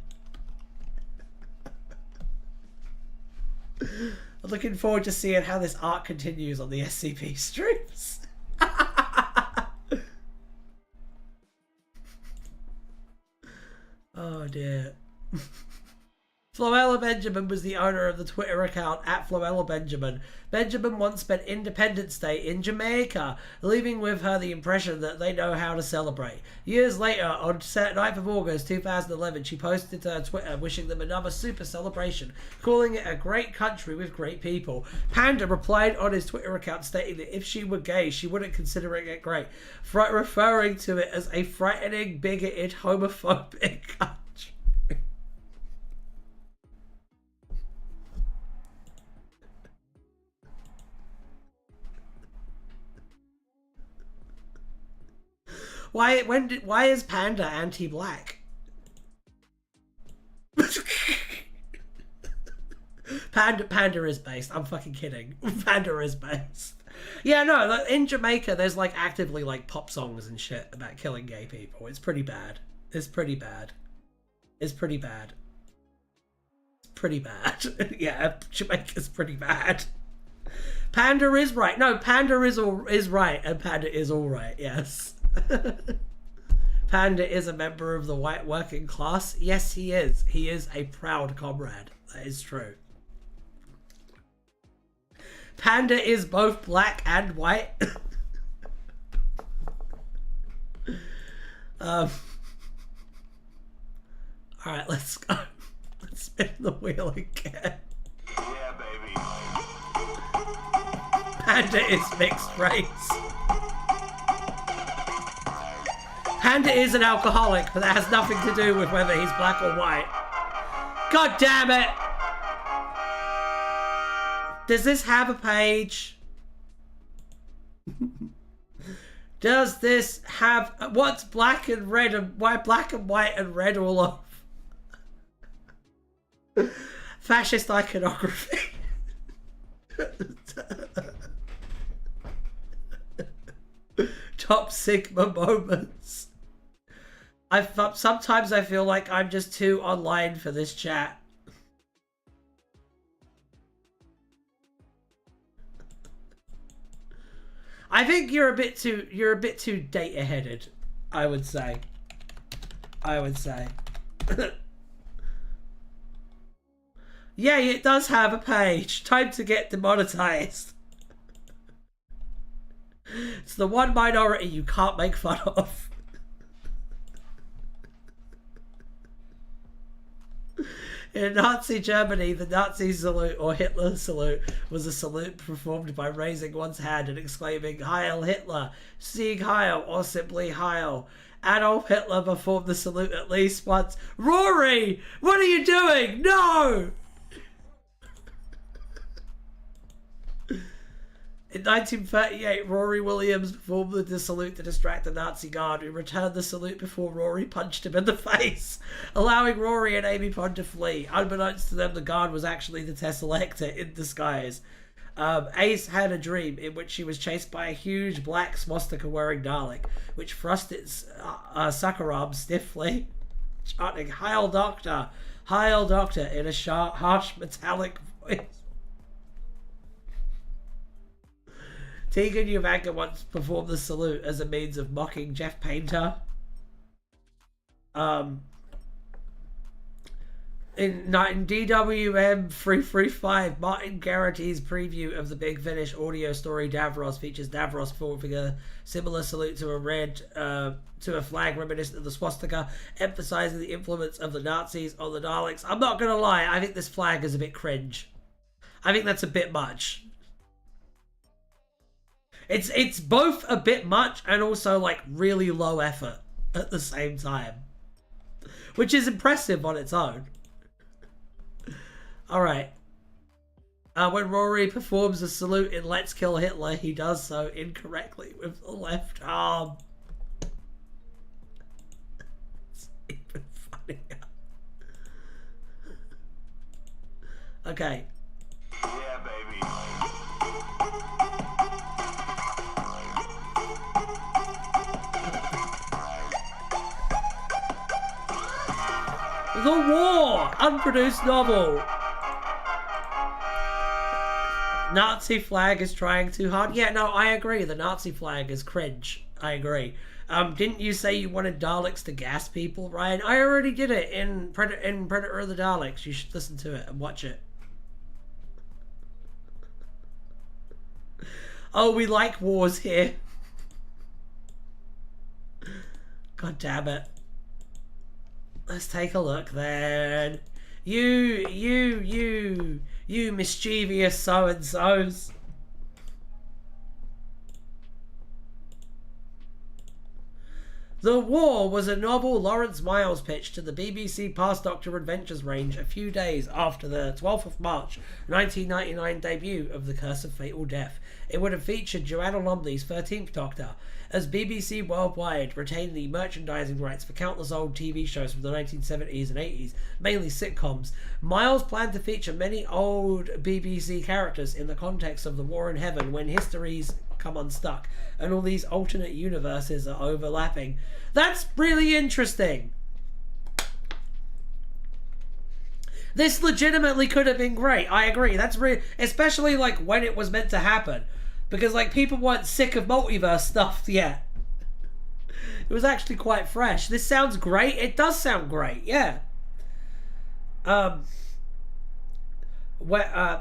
I'm looking forward to seeing how this art continues on the SCP streams. Oh dear. Floella Benjamin was the owner of the Twitter account at Floella Benjamin. Benjamin once spent Independence Day in Jamaica, leaving with her the impression that they know how to celebrate. Years later, on 9th of August 2011, she posted to her Twitter wishing them another super celebration, calling it a great country with great people. Panda replied on his Twitter account stating that if she were gay, she wouldn't consider it great, referring to it as a frightening, bigoted, homophobic country. Why is Panda anti-black? Panda is based. I'm fucking kidding. Panda is based. Yeah, no, like, in Jamaica, there's like actively like pop songs and shit about killing gay people. It's pretty bad. It's pretty bad. It's pretty bad. It's pretty bad. Yeah, Jamaica's pretty bad. Panda is right. No, Panda is right, and Panda is all right. Yes. Panda is a member of the white working class. Yes, he is. He is a proud comrade. That is true. Panda is both black and white. Alright, let's go. Let's spin the wheel again. Yeah, baby. Panda is mixed race. Panda is an alcoholic, but that has nothing to do with whether he's black or white. God damn it! Does this have a page? Does this have... What's black and red and white? Black and white and red all off. Fascist iconography. Top Sigma moments. Sometimes I feel like I'm just too online for this chat. I think you're a bit too data headed, I would say. Yeah, it does have a page. Time to get demonetized. It's the one minority you can't make fun of. In Nazi Germany, the Nazi salute, or Hitler salute, was a salute performed by raising one's hand and exclaiming, Heil Hitler, Sieg Heil, or simply Heil. Adolf Hitler performed the salute at least once. Rory! What are you doing? No! In 1938, Rory Williams performed the salute to distract the Nazi guard, who returned the salute before Rory punched him in the face, allowing Rory and Amy Pond to flee. Unbeknownst to them, the guard was actually the Tesselector in disguise. Ace had a dream in which she was chased by a huge black swastika-wearing Dalek, which thrust its sucker arm stiffly, chanting, Heil Doctor! Heil Doctor! in a sharp, harsh, metallic voice. Tegan Uvanka once performed the salute as a means of mocking Jeff Painter. In DWM 335, Martin Garrity's preview of the Big Finish audio story Davros features Davros performing a similar salute to a flag reminiscent of the swastika, emphasizing the influence of the Nazis on the Daleks. I'm not gonna lie, I think this flag is a bit cringe. I think that's a bit much. It's both a bit much and also like really low effort at the same time, which is impressive on its own. All right. When Rory performs a salute in Let's Kill Hitler, he does so incorrectly with the left arm. It's even funnier. Okay. Yeah, baby. The War, unproduced novel. Nazi flag is trying too hard. Yeah, no, I agree. The Nazi flag is cringe. I agree. Didn't you say you wanted Daleks to gas people, Ryan? I already did it in Predator of the Daleks. You should listen to it and watch it. Oh, we like wars here. God damn it. Let's take a look then. You mischievous so-and-sos. The War was a novel Lawrence Miles pitched to the BBC Past Doctor Adventures range a few days after the 12th of March 1999 debut of The Curse of Fatal Death. It would have featured Joanna Lumley's 13th Doctor, as BBC Worldwide retained the merchandising rights for countless old TV shows from the 1970s and 80s, mainly sitcoms. Miles planned to feature many old BBC characters in the context of the War in Heaven when histories come unstuck and all these alternate universes are overlapping. That's really interesting. This legitimately could have been great. I agree. That's really, especially like when it was meant to happen. Because like people weren't sick of multiverse stuff yet. It was actually quite fresh. This sounds great. It does sound great, yeah.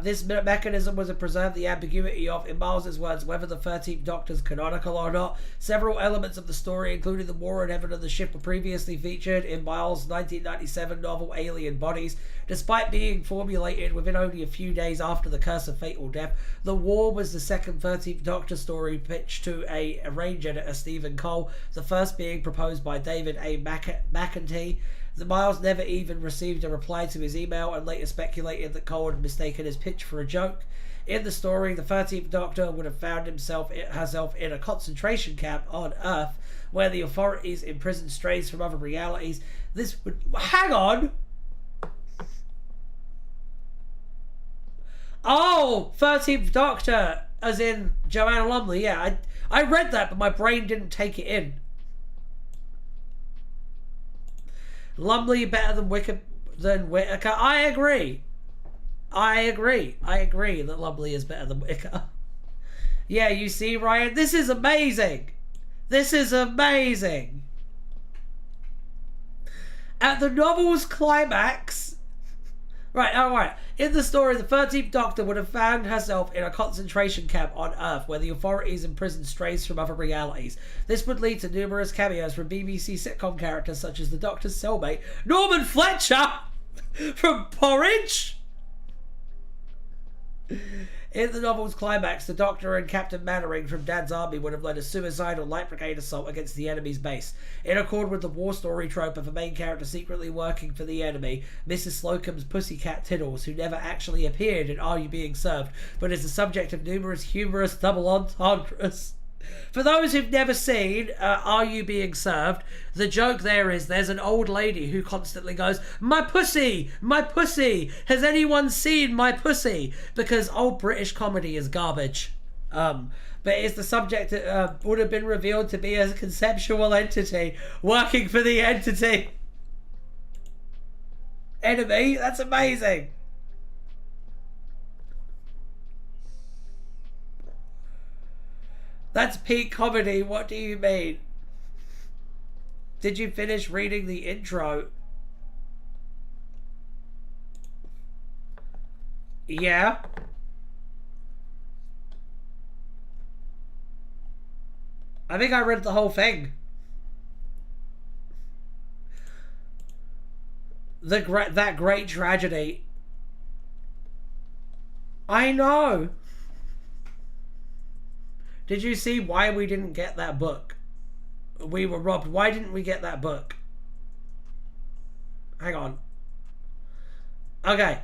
This mechanism was to preserve the ambiguity of, in Miles's words, whether the 13th Doctor's canonical or not. Several elements of the story, including the War in Heaven and the ship, were previously featured in Miles' 1997 novel Alien Bodies. Despite being formulated within only a few days after The Curse of Fatal Death, The War was the second 13th Doctor story pitched to a range editor, Stephen Cole, the first being proposed by David A. McEntee. The Miles never even received a reply to his email and later speculated that Cole had mistaken his pitch for a joke. In the story, the 13th Doctor would have found herself in a concentration camp on Earth where the authorities imprisoned strays from other realities. This would... Hang on! Oh! 13th Doctor, as in Joanna Lumley. Yeah, I read that, but my brain didn't take it in. Lumley better than Whittaker. I agree that Lumley is better than Whittaker. Yeah, you see, Ryan, this is amazing. This is amazing. At the novel's climax... Right. In the story, the 13th Doctor would have found herself in a concentration camp on Earth where the authorities imprisoned strays from other realities. This would lead to numerous cameos from BBC sitcom characters such as the Doctor's cellmate, Norman Fletcher from Porridge. In the novel's climax, the Doctor and Captain Mannering from Dad's Army would have led a suicidal Light Brigade assault against the enemy's base. In accord with the war story trope of a main character secretly working for the enemy, Mrs. Slocum's pussycat Tiddles, who never actually appeared in Are You Being Served, but is the subject of numerous humorous double entendres. For those who've never seen Are You Being Served, the joke there is there's an old lady who constantly goes, my pussy, has anyone seen my pussy? Because old British comedy is garbage. But it's the subject that would have been revealed to be a conceptual entity working for the enemy. That's amazing. That's peak comedy. What do you mean? Did you finish reading the intro? Yeah. I think I read the whole thing. That great tragedy. I know. Did you see why we didn't get that book? We were robbed. Why didn't we get that book? Hang on. Okay.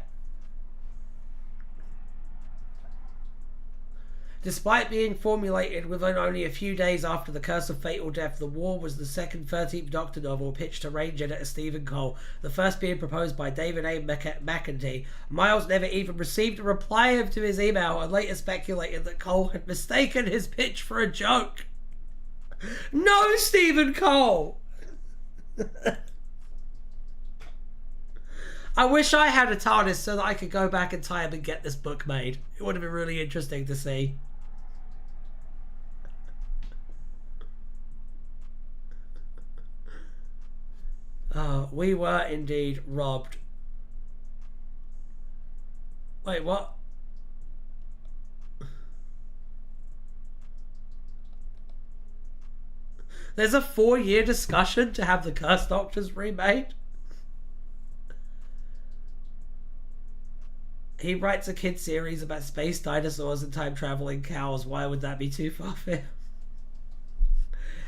Despite being formulated within only a few days after The Curse of Fatal Death, The War was the second 13th Doctor novel pitched to range editor Stephen Cole, the first being proposed by David A. McEntee. Miles never even received a reply to his email and later speculated that Cole had mistaken his pitch for a joke. No, Stephen Cole! I wish I had a TARDIS so that I could go back in time and get this book made. It would have been really interesting to see. We were indeed robbed. Wait, what? There's a 4-year discussion to have the Cursed Doctors remade. He writes a kid series about space dinosaurs and time-traveling cows. Why would that be too far for him?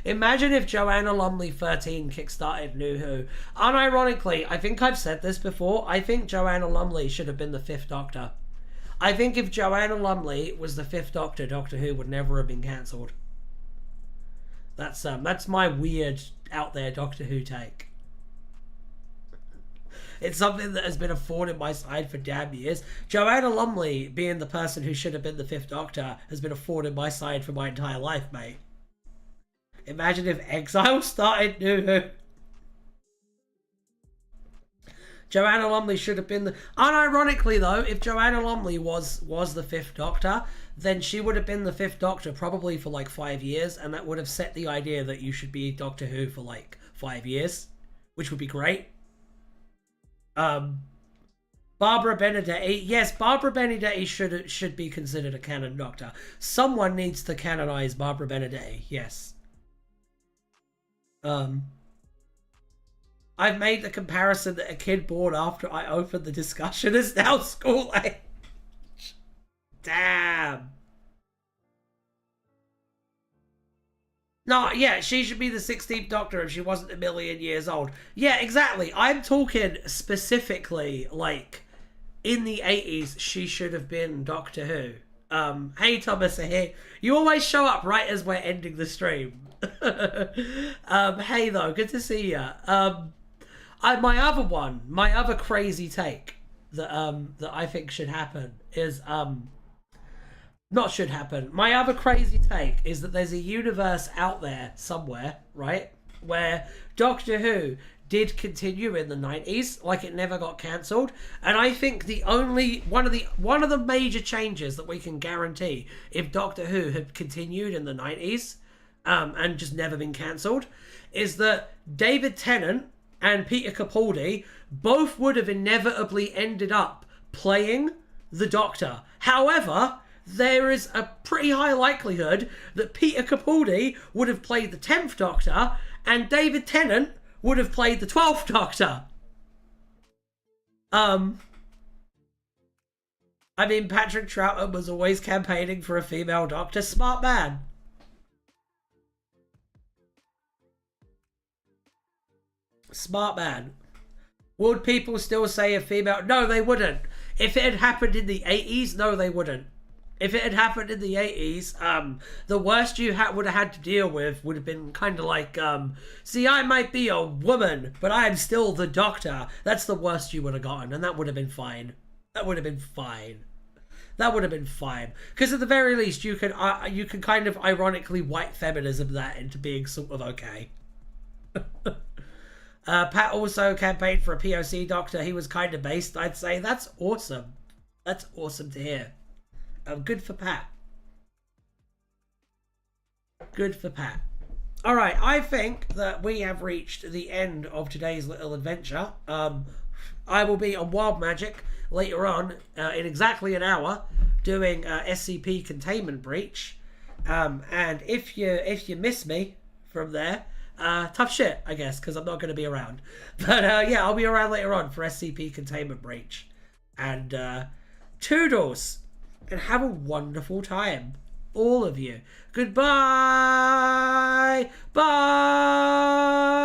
Imagine if Joanna Lumley 13 kickstarted New Who. Unironically, I think I've said this before, I think Joanna Lumley should have been the 5th Doctor. I think if Joanna Lumley was the 5th Doctor, Doctor Who would never have been cancelled. That's my weird, out there Doctor Who take. It's something that has been a thorn in my side for damn years. Joanna Lumley, being the person who should have been the 5th Doctor, has been a thorn in my side for my entire life, mate. Imagine if Exile started New Who. Joanna Lumley should have been the... Unironically, though, if Joanna Lumley was the 5th Doctor, then she would have been the 5th Doctor probably for like 5 years, and that would have set the idea that you should be Doctor Who for like 5 years, which would be great. Barbara Benedetti. Yes, Barbara Benedetti should be considered a canon Doctor. Someone needs to canonize Barbara Benedetti, yes. I've made the comparison that a kid born after I opened the discussion is now school age. Damn. No, yeah, she should be the 16th Doctor if she wasn't a million years old. Yeah, exactly. I'm talking specifically, like, in the 80s, she should have been Doctor Who. Hey, Thomas, here. You always show up right as we're ending the stream. Hey, though, good to see you. My other crazy take that I think should happen is, not should happen. My other crazy take is that there's a universe out there somewhere, right, where Doctor Who did continue in the 90s, like it never got cancelled. And I think the only one of the major changes that we can guarantee if Doctor Who had continued in the 90s and just never been cancelled is that David Tennant and Peter Capaldi both would have inevitably ended up playing the Doctor. However, there is a pretty high likelihood that Peter Capaldi would have played the 10th Doctor and David Tennant would have played the 12th Doctor. I mean, Patrick Troughton was always campaigning for a female Doctor. Smart man. Smart man. Would people still say a female? No, they wouldn't. If it had happened in the 80s, no, they wouldn't. If it had happened in the 80s, the worst you would have had to deal with would have been kind of like, see, I might be a woman, but I am still the Doctor. That's the worst you would have gotten, and that would have been fine. That would have been fine. That would have been fine. Because at the very least, you can kind of ironically white feminism that into being sort of okay. Pat also campaigned for a POC Doctor. He was kind of based, I'd say. That's awesome. That's awesome to hear. Good for Pat. Good for Pat. All right, I think that we have reached the end of today's little adventure. I will be on Wild Magic later on in exactly an hour doing SCP Containment Breach. And if you miss me from there, tough shit, I guess, because I'm not going to be around. But yeah, I'll be around later on for SCP Containment Breach. And toodles. And have a wonderful time. All of you. Goodbye. Bye.